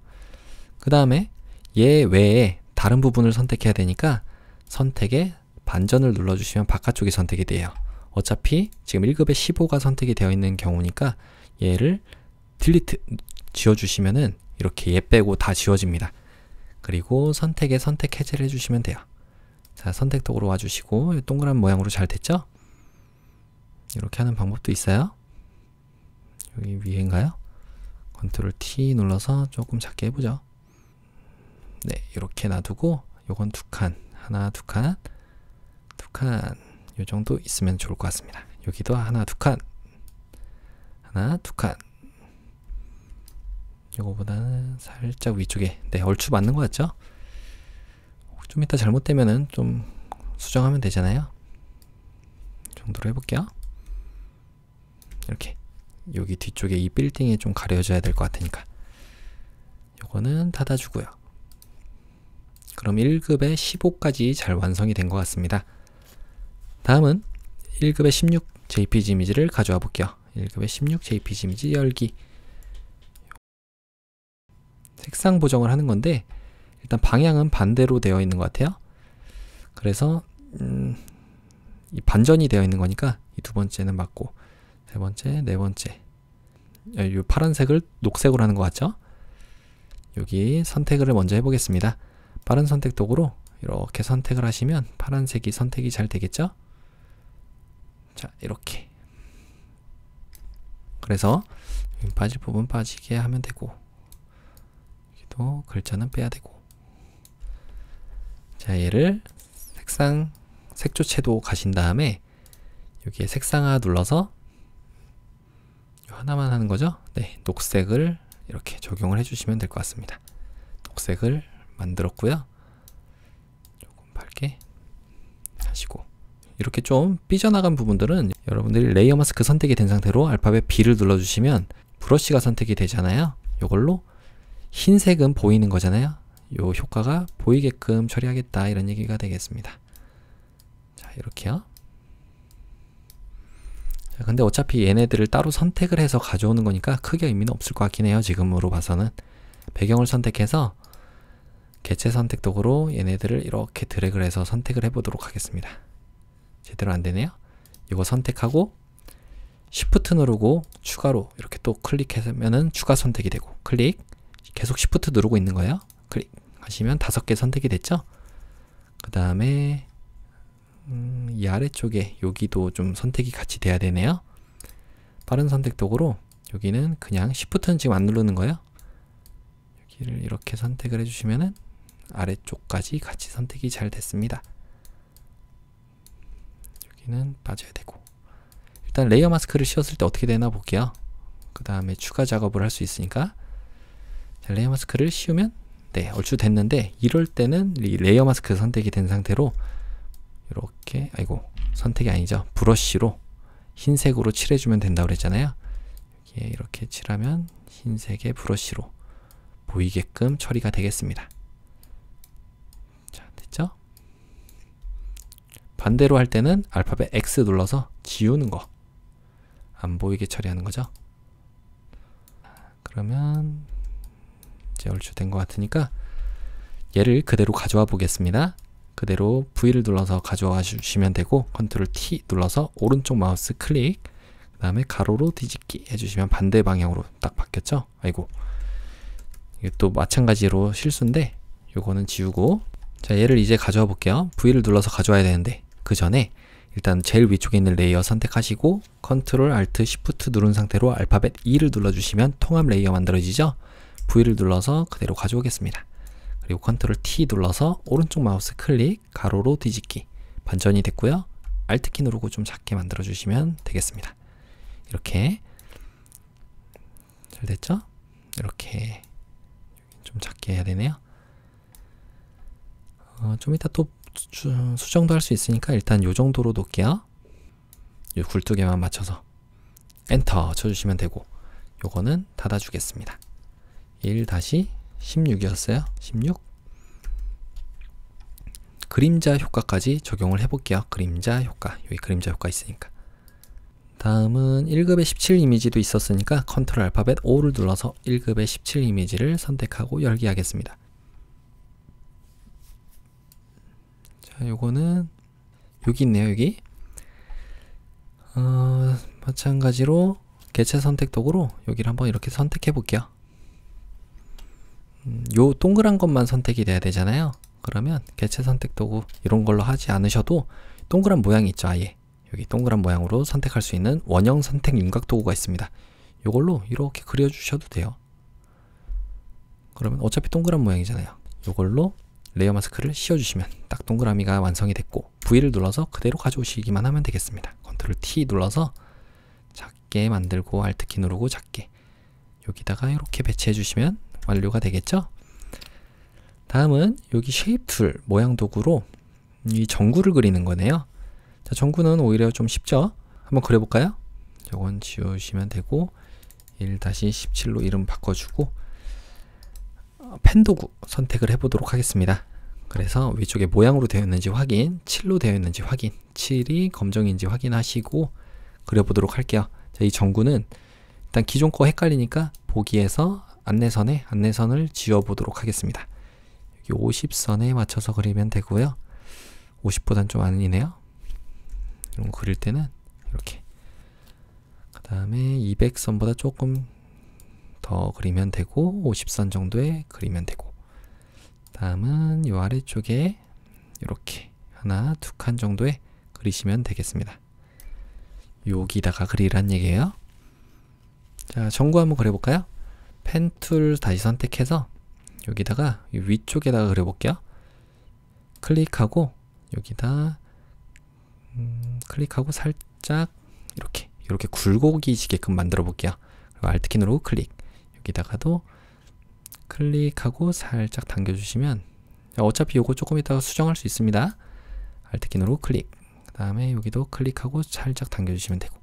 그 다음에 얘 외에 다른 부분을 선택해야 되니까 선택에 반전을 눌러주시면 바깥쪽이 선택이 돼요. 어차피 지금 1급의 15가 선택이 되어 있는 경우니까 얘를 딜리트 지워주시면은 이렇게 얘 빼고 다 지워집니다. 그리고 선택에 선택 해제를 해주시면 돼요. 자, 선택 도구로 와주시고 동그란 모양으로 잘 됐죠? 이렇게 하는 방법도 있어요. 여기 위에인가요? 컨트롤 T 눌러서 조금 작게 해보죠. 네, 이렇게 놔두고 요건 두 칸, 하나, 두 칸, 두 칸, 요 정도 있으면 좋을 것 같습니다. 여기도 하나, 두 칸, 하나, 두 칸. 요거보다는 살짝 위쪽에, 네, 얼추 맞는 것 같죠? 좀 이따 잘못되면은 좀 수정하면 되잖아요. 이 정도로 해볼게요. 이렇게 여기 뒤쪽에 이 빌딩에 좀 가려져야 될 것 같으니까 요거는 닫아주고요. 그럼 1급에 15까지 잘 완성이 된 것 같습니다. 다음은 1급에 16 JPG 이미지를 가져와 볼게요. 1급에 16 JPG 이미지 열기. 색상 보정을 하는 건데 일단 방향은 반대로 되어 있는 것 같아요. 그래서 이 반전이 되어 있는 거니까 이 두 번째는 맞고 세 번째, 네 번째 이 파란색을 녹색으로 하는 것 같죠? 여기 선택을 먼저 해보겠습니다. 빠른 선택 도구로 이렇게 선택을 하시면 파란색이 선택이 잘 되겠죠? 자, 이렇게. 그래서 빠질 부분 빠지게 하면 되고 여기도 글자는 빼야 되고. 자, 얘를 색조채도 가신 다음에 여기에 색상화 눌러서 하나만 하는 거죠? 네, 녹색을 이렇게 적용을 해주시면 될 것 같습니다. 녹색을 만들었고요. 조금 밝게 하시고 이렇게 좀 삐져나간 부분들은 여러분들이 레이어 마스크 선택이 된 상태로 알파벳 B를 눌러주시면 브러쉬가 선택이 되잖아요. 이걸로 흰색은 보이는 거잖아요. 요 효과가 보이게끔 처리하겠다 이런 얘기가 되겠습니다. 자, 이렇게요. 자, 근데 어차피 얘네들을 따로 선택을 해서 가져오는 거니까 크게 의미는 없을 것 같긴 해요. 지금으로 봐서는. 배경을 선택해서 개체 선택 도구로 얘네들을 이렇게 드래그를 해서 선택을 해보도록 하겠습니다. 제대로 안되네요. 이거 선택하고 Shift 누르고 추가로 이렇게 또 클릭하면은 추가 선택이 되고 클릭 계속 Shift 누르고 있는 거예요. 클릭 하시면 5개 선택이 됐죠. 그 다음에 이 아래쪽에 여기도 좀 선택이 같이 돼야 되네요. 빠른 선택 도구로 여기는 그냥 Shift는 지금 안 누르는 거예요. 여기를 이렇게 선택을 해주시면은 아래쪽까지 같이 선택이 잘 됐습니다. 여기는 빠져야 되고 일단 레이어 마스크를 씌웠을 때 어떻게 되나 볼게요. 그 다음에 추가 작업을 할 수 있으니까 자, 레이어 마스크를 씌우면 네, 얼추 됐는데 이럴 때는 이 레이어 마스크 선택이 된 상태로 이렇게 아이고 선택이 아니죠. 브러쉬로 흰색으로 칠해주면 된다고 그랬잖아요. 여기에 이렇게 칠하면 흰색의 브러쉬로 보이게끔 처리가 되겠습니다. 자, 됐죠? 반대로 할 때는 알파벳 X 눌러서 지우는 거 안 보이게 처리하는 거죠. 그러면 이제 얼추 된 것 같으니까 얘를 그대로 가져와 보겠습니다. 그대로 V를 눌러서 가져와 주시면 되고 컨트롤 T 눌러서 오른쪽 마우스 클릭 그 다음에 가로로 뒤집기 해주시면 반대 방향으로 딱 바뀌었죠. 아이고 이게 또 마찬가지로 실수인데 요거는 지우고 자, 얘를 이제 가져와 볼게요. V를 눌러서 가져와야 되는데 그 전에 일단 제일 위쪽에 있는 레이어 선택하시고 컨트롤 알트 시프트 누른 상태로 알파벳 E를 눌러주시면 통합 레이어 만들어지죠. V를 눌러서 그대로 가져오겠습니다. 그리고 컨트롤 T 눌러서 오른쪽 마우스 클릭 가로로 뒤집기 반전이 됐고요. 알트키 누르고 좀 작게 만들어 주시면 되겠습니다. 이렇게 잘 됐죠? 이렇게 좀 작게 해야 되네요. 좀 이따 또 수정도 할 수 있으니까 일단 요 정도로 놓을게요. 요 굴뚝에만 맞춰서 엔터 쳐주시면 되고 요거는 닫아주겠습니다. 1-16이었어요. 16 그림자 효과까지 적용을 해볼게요. 그림자 효과 여기 그림자 효과 있으니까 다음은 1급의 17 이미지도 있었으니까 컨트롤 알파벳 O를 눌러서 1급의 17 이미지를 선택하고 열기 하겠습니다. 자, 요거는 여기 있네요. 여기 마찬가지로 개체 선택 도구로 여기를 한번 이렇게 선택해 볼게요. 요 동그란 것만 선택이 돼야 되잖아요. 그러면 개체 선택 도구 이런 걸로 하지 않으셔도 동그란 모양이 있죠. 아예 여기 동그란 모양으로 선택할 수 있는 원형 선택 윤곽 도구가 있습니다. 요걸로 이렇게 그려주셔도 돼요. 그러면 어차피 동그란 모양이잖아요. 이걸로 레이어 마스크를 씌워주시면 딱 동그라미가 완성이 됐고, V를 눌러서 그대로 가져오시기만 하면 되겠습니다. 컨트롤 T 눌러서 작게 만들고 Alt 키 누르고 작게 여기다가 이렇게 배치해 주시면 완료가 되겠죠? 다음은 여기 쉐입 툴 모양 도구로 이 전구를 그리는 거네요. 자, 전구는 오히려 좀 쉽죠? 한번 그려볼까요? 이건 지우시면 되고 1-17로 이름 바꿔주고 펜 도구 선택을 해보도록 하겠습니다. 그래서 위쪽에 모양으로 되어 있는지 확인, 7로 되어 있는지 확인, 7이 검정인지 확인하시고 그려보도록 할게요. 자, 이 전구는 일단 기존 거 헷갈리니까 보기에서 안내선을 지워보도록 하겠습니다. 여기 50선에 맞춰서 그리면 되고요. 50보단 좀 아니네요. 이런 거 그릴 때는 이렇게. 그 다음에 200선보다 조금 더 그리면 되고 50선 정도에 그리면 되고, 다음은 이 아래쪽에 이렇게 하나, 두 칸 정도에 그리시면 되겠습니다. 여기다가 그리란 얘기예요. 자, 전구 한번 그려볼까요? 펜 툴 다시 선택해서 여기다가 위쪽에다가 그려볼게요. 클릭하고 여기다 클릭하고 살짝 이렇게 굴곡이지게끔 만들어 볼게요. 그리고 Alt 키 누르고 클릭, 여기다가도 클릭하고 살짝 당겨주시면, 어차피 요거 조금 이따가 수정할 수 있습니다. Alt 키 누르고 클릭, 그 다음에 여기도 클릭하고 살짝 당겨주시면 되고,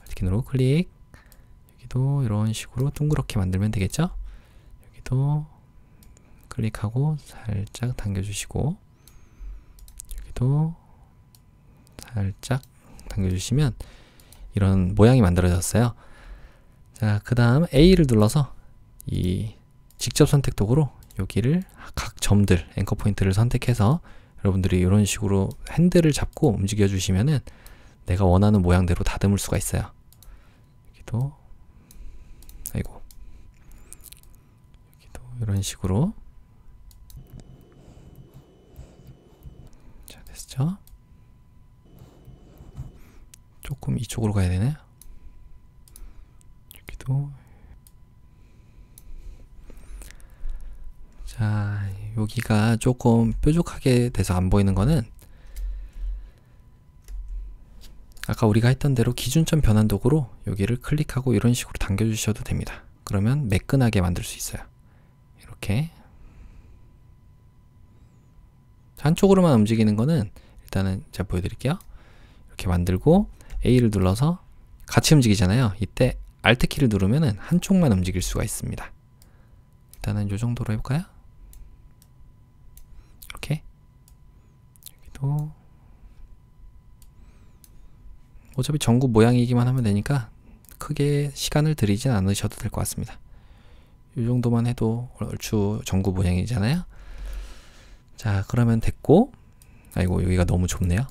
Alt 키 누르고 클릭, 여기도 이런 식으로 둥그렇게 만들면 되겠죠? 여기도 클릭하고 살짝 당겨주시고, 여기도 살짝 당겨주시면 이런 모양이 만들어졌어요. 자, 그 다음 A를 눌러서 이 직접 선택 도구로 여기를 각 점들, 앵커 포인트를 선택해서 여러분들이 이런 식으로 핸들을 잡고 움직여 주시면은 내가 원하는 모양대로 다듬을 수가 있어요. 여기도, 아이고, 여기도 이런 식으로. 자, 됐죠? 조금 이쪽으로 가야 되네. 여기도. 자, 여기가 조금 뾰족하게 돼서 안 보이는 거는 아까 우리가 했던 대로 기준점 변환 도구로 여기를 클릭하고 이런 식으로 당겨 주셔도 됩니다. 그러면 매끈하게 만들 수 있어요. 이렇게 한쪽으로만 움직이는 거는 일단은 제가 보여드릴게요. 이렇게 만들고 A를 눌러서 같이 움직이잖아요. 이때 Alt 키를 누르면은 한쪽만 움직일 수가 있습니다. 일단은 이 정도로 해볼까요? 이렇게. 여기도 어차피 전구 모양이기만 하면 되니까 크게 시간을 들이진 않으셔도 될 것 같습니다. 이 정도만 해도 얼추 전구 모양이잖아요. 자, 그러면 됐고, 아이고, 여기가 너무 좁네요.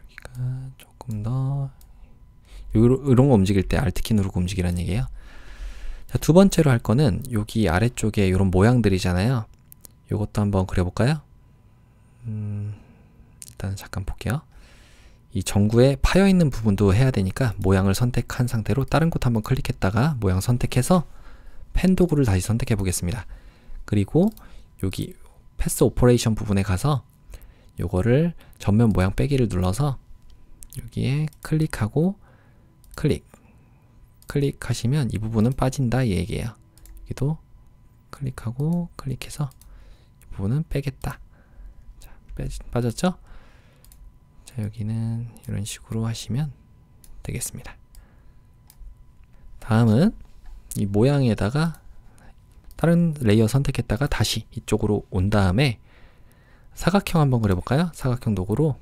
여기가 조금 더, 이런 거 움직일 때 Alt 키 누르고 움직이란 얘기예요. 자, 두 번째로 할 거는 여기 아래쪽에 이런 모양들이잖아요. 이것도 한번 그려볼까요? 일단 잠깐 볼게요. 이 전구에 파여 있는 부분도 해야 되니까 모양을 선택한 상태로 다른 곳 한번 클릭했다가 모양 선택해서 펜 도구를 다시 선택해 보겠습니다. 그리고 여기 패스 오퍼레이션 부분에 가서 요거를 전면 모양 빼기를 눌러서 여기에 클릭하고 클릭하시면 이 부분은 빠진다 이 얘기예요. 여기도 클릭하고 클릭해서 이 부분은 빼겠다. 자, 빠졌죠? 자, 여기는 이런 식으로 하시면 되겠습니다. 다음은 이 모양에다가 다른 레이어 선택했다가 다시 이쪽으로 온 다음에 사각형 한번 그려볼까요? 사각형 도구로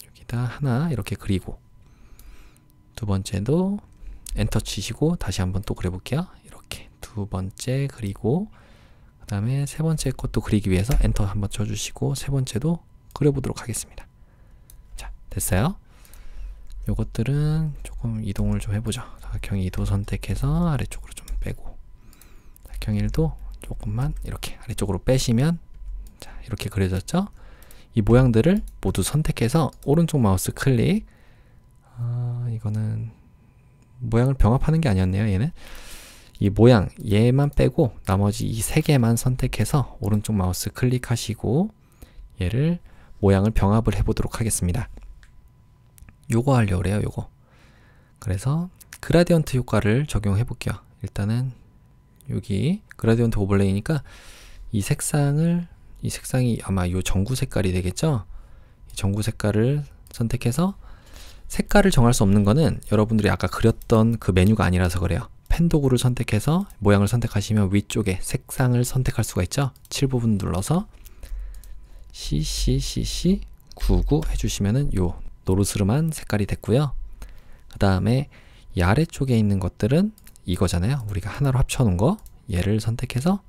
여기다 하나 이렇게 그리고, 두 번째도 엔터 치시고 다시 한번 또 그려볼게요. 이렇게 두 번째 그리고, 그 다음에 세 번째 것도 그리기 위해서 엔터 한번 쳐주시고 세 번째도 그려보도록 하겠습니다. 자, 됐어요. 요것들은 조금 이동을 좀 해보죠. 사각형 2도 선택해서 아래쪽으로 좀 빼고, 사각형 1도 조금만 이렇게 아래쪽으로 빼시면, 자, 이렇게 그려졌죠? 이 모양들을 모두 선택해서 오른쪽 마우스 클릭, 이거는 모양을 병합하는 게 아니었네요, 얘는. 이 모양 얘만 빼고 나머지 이 세 개만 선택해서 오른쪽 마우스 클릭하시고 얘를 모양을 병합을 해보도록 하겠습니다. 요거 하려고 그래요. 요거. 그래서 그라디언트 효과를 적용해 볼게요. 일단은 여기 그라디언트 오버레이니까 이 색상이 아마 요 전구 색깔이 되겠죠? 이 전구 색깔을 선택해서 색깔을 정할 수 없는 거는 여러분들이 아까 그렸던 그 메뉴가 아니라서 그래요. 펜 도구를 선택해서 모양을 선택하시면 위쪽에 색상을 선택할 수가 있죠. 7 부분 눌러서 CC99 해주시면은 요 노르스름한 색깔이 됐고요. 그 다음에 이 아래쪽에 있는 것들은 이거잖아요. 우리가 하나로 합쳐놓은 거 얘를 선택해서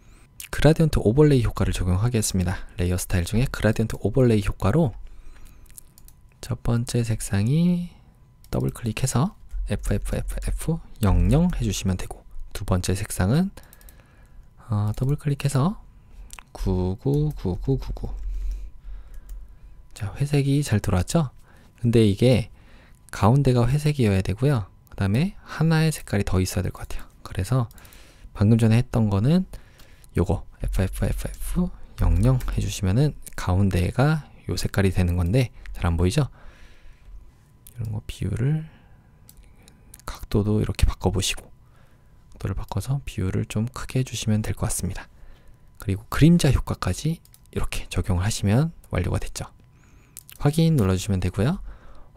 그라디언트 오버레이 효과를 적용하겠습니다. 레이어 스타일 중에 그라디언트 오버레이 효과로 첫 번째 색상이 더블 클릭해서 FFFF00 해주시면 되고 두 번째 색상은 더블 클릭해서 999999 자, 회색이 잘 들어왔죠? 근데 이게 가운데가 회색이어야 되고요. 그 다음에 하나의 색깔이 더 있어야 될 것 같아요. 그래서 방금 전에 했던 거는 요거 FFFF00 해주시면은 가운데가 요 색깔이 되는 건데 잘 안 보이죠? 이런 거 비율을 각도도 이렇게 바꿔보시고 각도를 바꿔서 비율을 좀 크게 해주시면 될 것 같습니다. 그리고 그림자 효과까지 이렇게 적용을 하시면 완료가 됐죠. 확인 눌러주시면 되고요.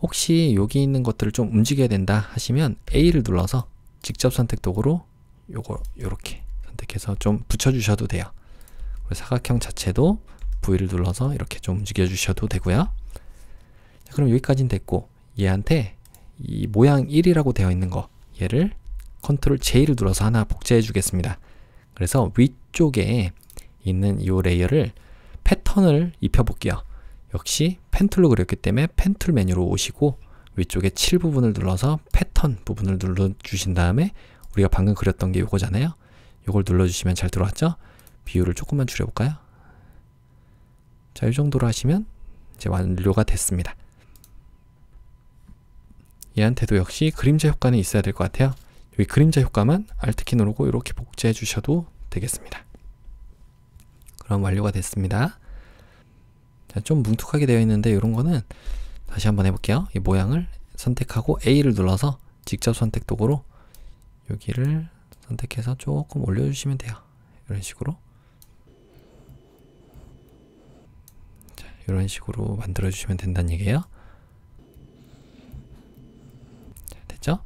혹시 여기 있는 것들을 좀 움직여야 된다 하시면 A를 눌러서 직접 선택 도구로 요거 요렇게 선택해서 좀 붙여주셔도 돼요. 그리고 사각형 자체도 V를 눌러서 이렇게 좀 움직여 주셔도 되고요. 자, 그럼 여기까지는 됐고 얘한테 이 모양 1이라고 되어 있는 거 얘를 컨트롤 J를 눌러서 하나 복제해 주겠습니다. 그래서 위쪽에 있는 이 레이어를 패턴을 입혀 볼게요. 역시 펜툴로 그렸기 때문에 펜툴 메뉴로 오시고 위쪽에 7 부분을 눌러서 패턴 부분을 눌러 주신 다음에 우리가 방금 그렸던 게 요거잖아요. 요걸 눌러 주시면 잘 들어왔죠? 비율을 조금만 줄여 볼까요? 자, 이 정도로 하시면 이제 완료가 됐습니다. 얘한테도 역시 그림자 효과는 있어야 될 것 같아요. 여기 그림자 효과만 Alt키 누르고 이렇게 복제해 주셔도 되겠습니다. 그럼 완료가 됐습니다. 자, 좀 뭉툭하게 되어 있는데 이런 거는 다시 한번 해볼게요. 이 모양을 선택하고 A를 눌러서 직접 선택 도구로 여기를 선택해서 조금 올려주시면 돼요. 이런 식으로. 자, 이런 식으로 만들어 주시면 된다는 얘기예요. 자, 됐죠?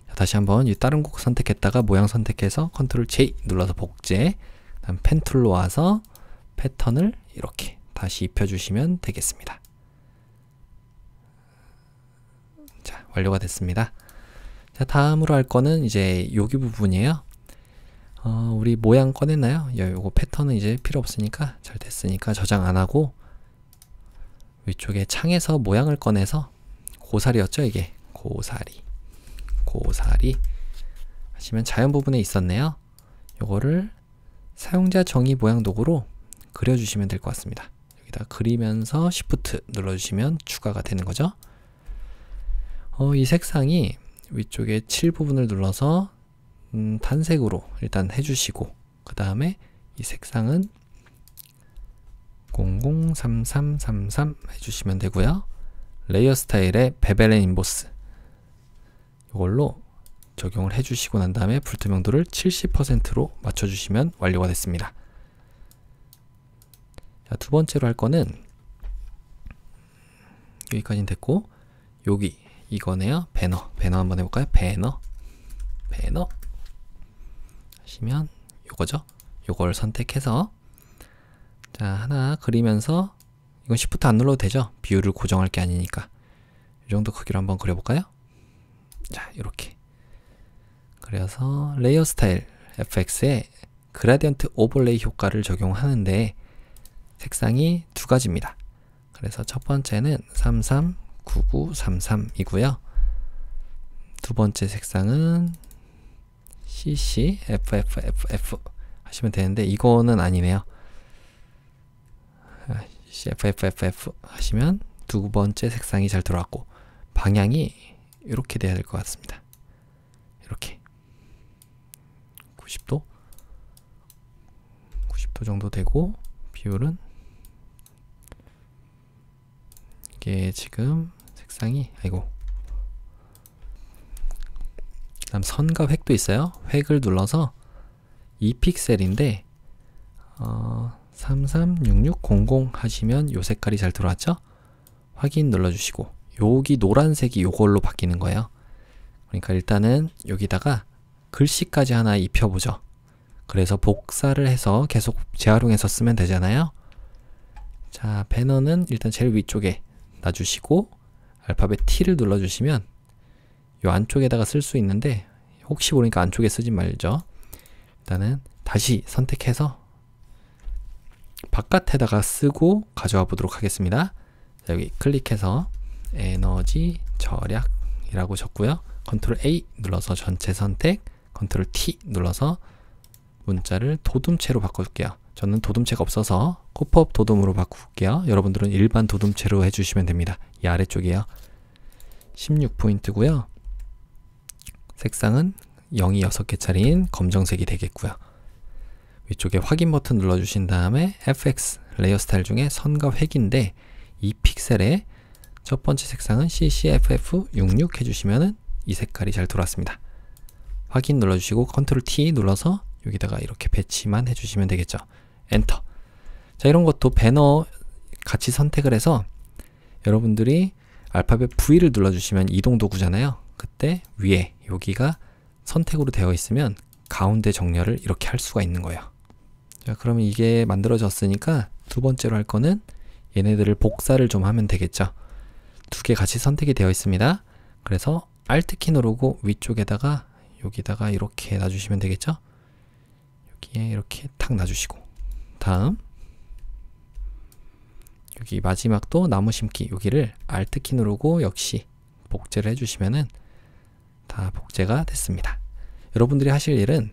자, 다시 한번 이 다른 곡 선택했다가 모양 선택해서 컨트롤 J 눌러서 복제, 그다음 펜 툴로 와서 패턴을 이렇게 다시 입혀주시면 되겠습니다. 자, 완료가 됐습니다. 자, 다음으로 할 거는 이제 여기 부분이에요. 우리 모양 꺼냈나요? 요거 패턴은 이제 필요 없으니까 잘 됐으니까 저장 안 하고 위쪽에 창에서 모양을 꺼내서 고사리였죠, 이게. 고사리 하시면 자연 부분에 있었네요. 요거를 사용자 정의 모양 도구로 그려주시면 될 것 같습니다. 여기다 그리면서 Shift 눌러주시면 추가가 되는 거죠. 이 색상이 위쪽에 7 부분을 눌러서 단색으로 일단 해주시고 그 다음에 이 색상은 003333 해주시면 되고요. 레이어 스타일의 베벨 앤 인보스 이걸로 적용을 해주시고 난 다음에 불투명도를 70%로 맞춰주시면 완료가 됐습니다. 자, 두 번째로 할 거는 여기까지는 됐고 여기 이거네요. 배너 한번 해볼까요? 배너 하시면 요거죠. 요걸 선택해서 자, 하나 그리면서 이건 Shift 안 눌러도 되죠. 비율을 고정할 게 아니니까 이 정도 크기로 한번 그려볼까요? 자, 이렇게 그래서 레이어 스타일 FX에 그라디언트 오버레이 효과를 적용하는데 색상이 두 가지입니다. 그래서 첫 번째는 339933이고요. 두 번째 색상은 CCFFFF 하시면 되는데 이거는 아니네요. CCFFFF 하시면 두 번째 색상이 잘 들어왔고 방향이 이렇게 돼야 될 것 같습니다. 이렇게 90도 정도 되고, 비율은 이게 지금 색상이 그다음 선과 획도 있어요. 획을 눌러서 2픽셀인데 336600 하시면 요 색깔이 잘 들어왔죠? 확인 눌러주시고, 여기 노란색이 요걸로 바뀌는 거예요. 그러니까 일단은 여기다가 글씨까지 하나 입혀보죠. 그래서 복사를 해서 계속 재활용해서 쓰면 되잖아요. 자, 배너는 일단 제일 위쪽에 놔주시고 알파벳 T를 눌러주시면 요 안쪽에다가 쓸 수 있는데, 혹시 모르니까 안쪽에 쓰지 말죠. 일단은 다시 선택해서 바깥에다가 쓰고 가져와 보도록 하겠습니다. 자, 여기 클릭해서 에너지 절약이라고 적고요. 컨트롤 A 눌러서 전체 선택, 컨트롤 T 눌러서 문자를 도둠체로 바꿔줄게요. 저는 도둠체가 없어서 코프업 도둠으로 바꿀게요. 여러분들은 일반 도둠체로 해주시면 됩니다. 이 아래쪽이에요. 16포인트고요. 색상은 0이 6개짜리인 검정색이 되겠고요. 위쪽에 확인 버튼 눌러주신 다음에 FX 레이어 스타일 중에 선과 획인데, 이 픽셀에 첫 번째 색상은 CCFF66 해주시면은 이 색깔이 잘 들어왔습니다. 확인 눌러주시고 컨트롤 T 눌러서 여기다가 이렇게 배치만 해주시면 되겠죠. 엔터. 자, 이런 것도 배너 같이 선택을 해서 여러분들이 알파벳 V를 눌러주시면 이동 도구잖아요. 그때 위에 여기가 선택으로 되어 있으면 가운데 정렬을 이렇게 할 수가 있는 거예요. 자, 그러면 이게 만들어졌으니까 두 번째로 할 거는 얘네들을 복사를 좀 하면 되겠죠. 두 개 같이 선택이 되어 있습니다. 그래서 Alt키 누르고 위쪽에다가 여기다가 이렇게 놔주시면 되겠죠. 여기에 이렇게 탁 놔주시고, 다음 여기 마지막도 나무 심기, 여기를 Alt키 누르고 역시 복제를 해주시면은 다 복제가 됐습니다. 여러분들이 하실 일은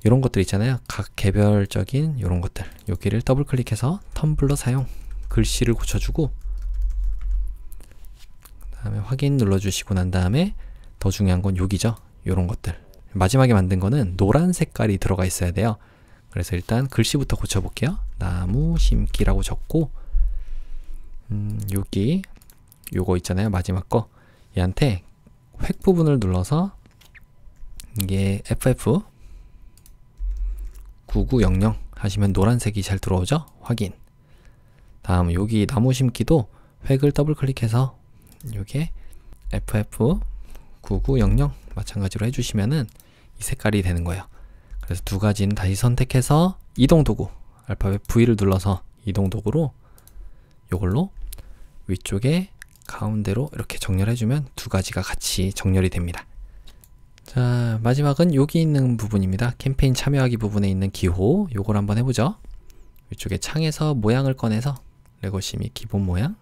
이런 것들 있잖아요. 각 개별적인 이런 것들, 여기를 더블 클릭해서 텀블러 사용, 글씨를 고쳐주고, 그 다음에 확인 눌러주시고 난 다음에 더 중요한 건 여기죠. 이런 것들 마지막에 만든 거는 노란 색깔이 들어가 있어야 돼요. 그래서 일단 글씨부터 고쳐볼게요. 나무 심기라고 적고, 여기 요거 있잖아요. 마지막 거, 얘한테 획 부분을 눌러서 이게 FF 9900 하시면 노란색이 잘 들어오죠? 확인. 다음 여기 나무 심기도 획을 더블 클릭해서 요게 FF 9900 마찬가지로 해주시면은 이 색깔이 되는 거예요. 그래서 두 가지는 다시 선택해서 이동 도구, 알파벳 V를 눌러서 이동 도구로 요걸로 위쪽에 가운데로 이렇게 정렬해주면 두 가지가 같이 정렬이 됩니다. 자, 마지막은 여기 있는 부분입니다. 캠페인 참여하기 부분에 있는 기호, 요걸 한번 해보죠. 위쪽에 창에서 모양을 꺼내서 레고시미 기본 모양,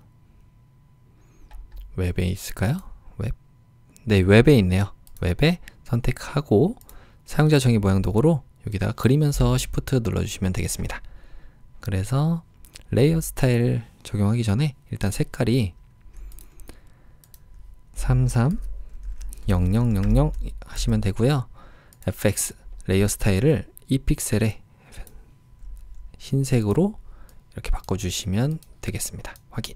웹에 있을까요? 웹? 네, 웹에 있네요. 웹에 선택하고 사용자 정의 모양 도구로 여기다가 그리면서 Shift 눌러주시면 되겠습니다. 그래서 레이어 스타일 적용하기 전에 일단 색깔이 330000 하시면 되고요. FX 레이어 스타일을 2픽셀에 흰색으로 이렇게 바꿔주시면 되겠습니다. 확인.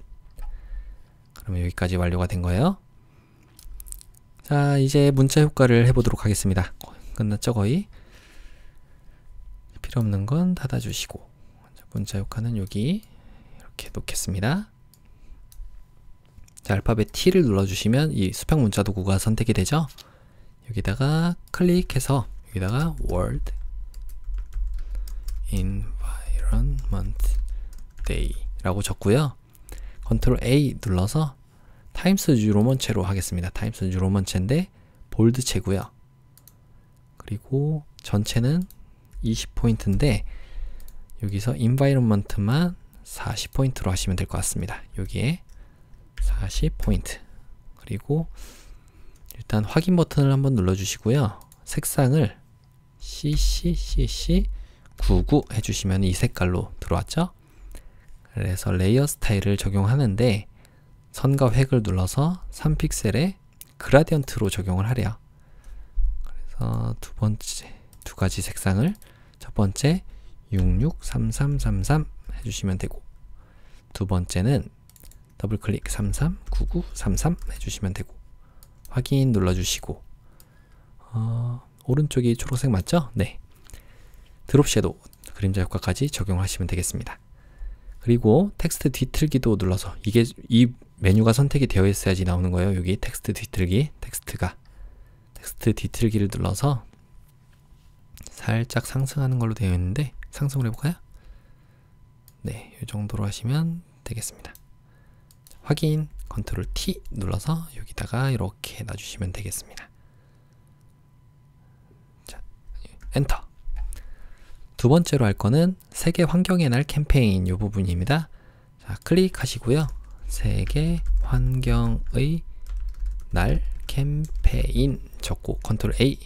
그러면 여기까지 완료가 된 거예요. 자, 이제 문자 효과를 해보도록 하겠습니다. 끝났죠, 거의? 필요 없는 건 닫아주시고, 문자 효과는 여기 이렇게 놓겠습니다. 자, 알파벳 T를 눌러주시면 이 수평 문자 도구가 선택이 되죠. 여기다가 클릭해서 여기다가 World Environment Day 라고 적고요. 컨트롤 A 눌러서 타임스 뉴 로먼체로 하겠습니다. 타임스 뉴 로먼체인데 볼드체고요. 그리고 전체는 20포인트인데 여기서 environment만 40포인트로 하시면 될 것 같습니다. 여기에 40포인트. 그리고 일단 확인 버튼을 한번 눌러주시고요. 색상을 CCCC99 해주시면 이 색깔로 들어왔죠? 그래서 레이어 스타일을 적용하는데 선과 획을 눌러서 3픽셀에 그라디언트로 적용을 하래요. 그래서 두 번째 두 가지 색상을 첫 번째 663333 해주시면 되고, 두 번째는 더블클릭 339933 해주시면 되고, 확인 눌러주시고, 오른쪽이 초록색 맞죠? 네. 드롭 섀도우 그림자 효과까지 적용하시면 되겠습니다. 그리고 텍스트 뒤틀기도 눌러서, 이게 이 메뉴가 선택이 되어 있어야지 나오는 거예요. 여기 텍스트 뒤틀기, 텍스트 뒤틀기를 눌러서 살짝 상승하는 걸로 되어 있는데 상승을 해볼까요? 네, 이 정도로 하시면 되겠습니다. 확인, 컨트롤 T 눌러서 여기다가 이렇게 놔주시면 되겠습니다. 자, 엔터. 두 번째로 할 거는 세계 환경의 날 캠페인 이 부분입니다. 자, 클릭하시고요. 세계 환경의 날 캠페인 적고 컨트롤 A.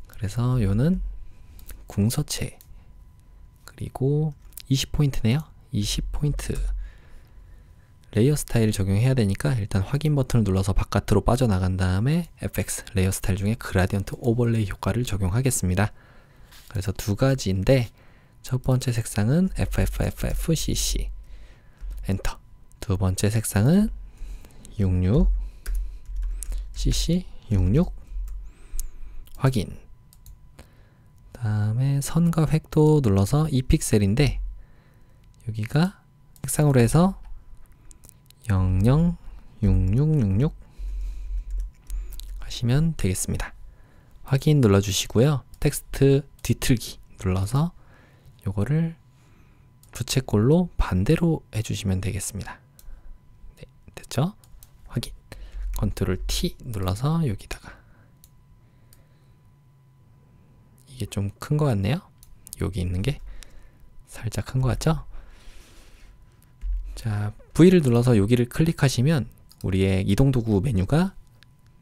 그래서 요는 궁서체, 그리고 20포인트네요. 20포인트 레이어 스타일 적용해야 되니까 일단 확인 버튼을 눌러서 바깥으로 빠져나간 다음에 FX 레이어 스타일 중에 그라디언트 오버레이 효과를 적용하겠습니다. 그래서 두 가지인데, 첫 번째 색상은 FFFFCC 엔터. 두 번째 색상은 66CC 66 확인. 다음에 선과 획도 눌러서 2픽셀인데 여기가 색상으로 해서 006666 하시면 되겠습니다. 확인 눌러주시고요. 텍스트 뒤틀기 눌러서 요거를 부채꼴로 반대로 해주시면 되겠습니다. 네, 됐죠? 확인. 컨트롤 T 눌러서 여기다가, 이게 좀 큰 것 같네요. 여기 있는 게 살짝 큰 것 같죠? 자, V를 눌러서 여기를 클릭하시면 우리의 이동도구 메뉴가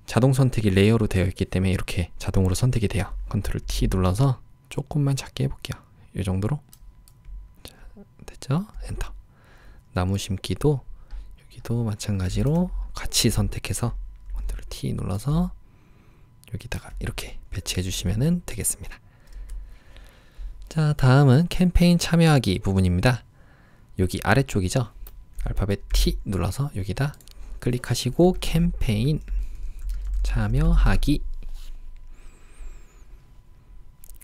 자동 선택이 레이어로 되어 있기 때문에 이렇게 자동으로 선택이 돼요. 컨트롤 T 눌러서 조금만 작게 해볼게요. 이 정도로. 자, 됐죠? 엔터. 나무 심기도 여기도 마찬가지로 같이 선택해서 컨트롤 T 눌러서 여기다가 이렇게 배치해 주시면 되겠습니다. 자, 다음은 캠페인 참여하기 부분입니다. 여기 아래쪽이죠? 알파벳 T 눌러서 여기다 클릭하시고 캠페인 참여하기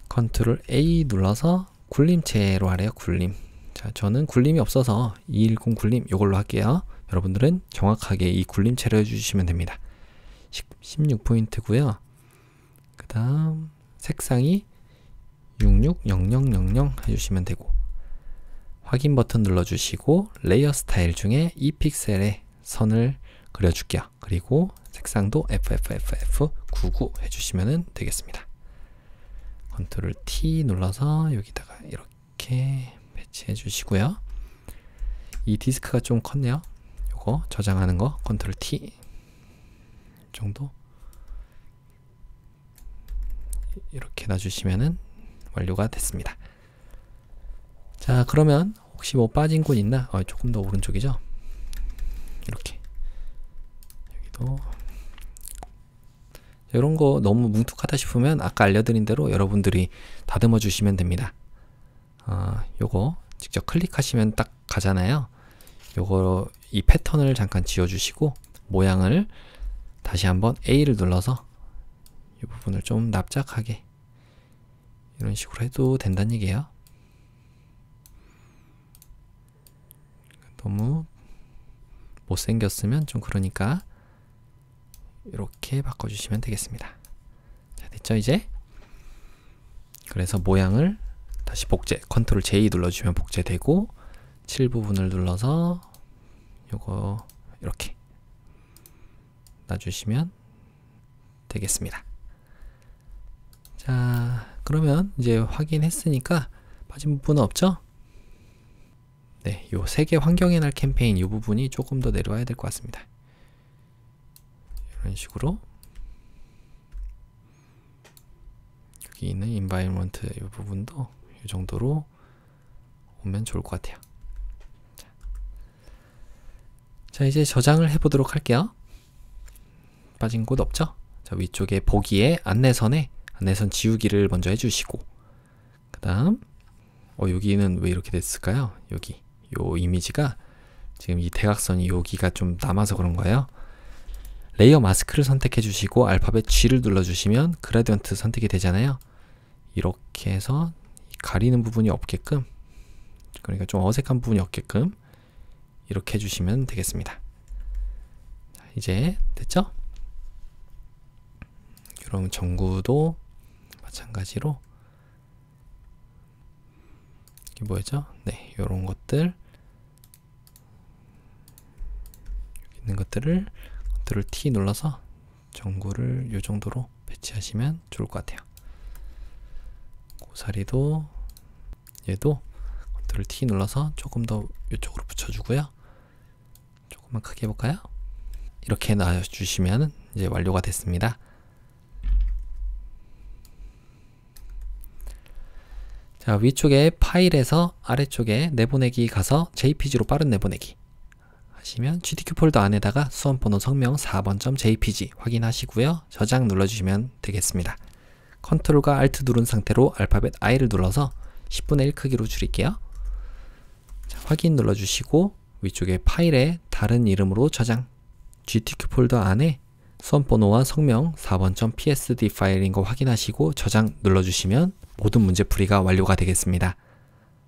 컨트롤 A 눌러서 굴림체로 하래요. 굴림. 자, 저는 굴림이 없어서 210 굴림 이걸로 할게요. 여러분들은 정확하게 이 굴림체로 해주시면 됩니다. 16포인트고요. 그 다음 색상이 660000 해주시면 되고, 확인 버튼 눌러주시고 레이어 스타일 중에 2픽셀의 선을 그려줄게요. 그리고 색상도 FFFF99 해주시면 되겠습니다. 컨트롤 T 눌러서 여기다가 이렇게 배치해 주시고요. 이 디스크가 좀 컸네요. 요거 저장하는 거 컨트롤 T 정도 이렇게 놔주시면 완료가 됐습니다. 자, 그러면 혹시 뭐 빠진 곳 있나? 조금 더 오른쪽이죠? 이렇게 여기도 이런 거 너무 뭉툭하다 싶으면 아까 알려드린 대로 여러분들이 다듬어 주시면 됩니다. 요거 직접 클릭하시면 딱 가잖아요. 요거 이 패턴을 잠깐 지워 주시고 모양을 다시 한번 A를 눌러서 이 부분을 좀 납작하게 이런 식으로 해도 된다는 얘기예요. 너무 못생겼으면 좀 그러니까 이렇게 바꿔주시면 되겠습니다. 자, 됐죠 이제? 그래서 모양을 다시 복제, 컨트롤 J 눌러주시면 복제되고 7 부분을 눌러서 요거 이렇게 놔주시면 되겠습니다. 자, 그러면 이제 확인했으니까 빠진 부분은 없죠? 네, 요 세계 환경의 날 캠페인 이 부분이 조금 더 내려와야 될 것 같습니다. 이런 식으로 여기 있는 인바이러먼트 이 부분도 이 정도로 오면 좋을 것 같아요. 자, 이제 저장을 해보도록 할게요. 빠진 곳 없죠? 자, 위쪽에 보기에 안내선에 안내선 지우기를 먼저 해주시고, 그 다음 여기는 왜 이렇게 됐을까요? 여기 요 이미지가 지금 이 대각선이 여기가 좀 남아서 그런 거예요. 레이어 마스크를 선택해 주시고 알파벳 G를 눌러주시면 그라디언트 선택이 되잖아요. 이렇게 해서 가리는 부분이 없게끔, 그러니까 좀 어색한 부분이 없게끔 이렇게 해주시면 되겠습니다. 자, 이제 됐죠? 이런 전구도 마찬가지로 이게 뭐였죠? 네, 이런 것들 여기 있는 것들을 컨트롤 T 눌러서 전구를 이 정도로 배치하시면 좋을 것 같아요. 고사리도 얘도 컨트롤 T 눌러서 조금 더 이쪽으로 붙여주고요. 조금만 크게 해볼까요? 이렇게 놔주시면 이제 완료가 됐습니다. 자, 위쪽에 파일에서 아래쪽에 내보내기 가서 JPG로 빠른 내보내기 하시면 GDQ 폴더 안에다가 수험번호 성명 4번.jpg 확인하시고요. 저장 눌러주시면 되겠습니다. 컨트롤과 Alt 누른 상태로 알파벳 I를 눌러서 10분의 1 크기로 줄일게요. 자, 확인 눌러주시고 위쪽에 파일에 다른 이름으로 저장, GTQ 폴더 안에 수험번호와 성명 4번.psd 파일인 거 확인하시고 저장 눌러주시면 모든 문제풀이가 완료가 되겠습니다.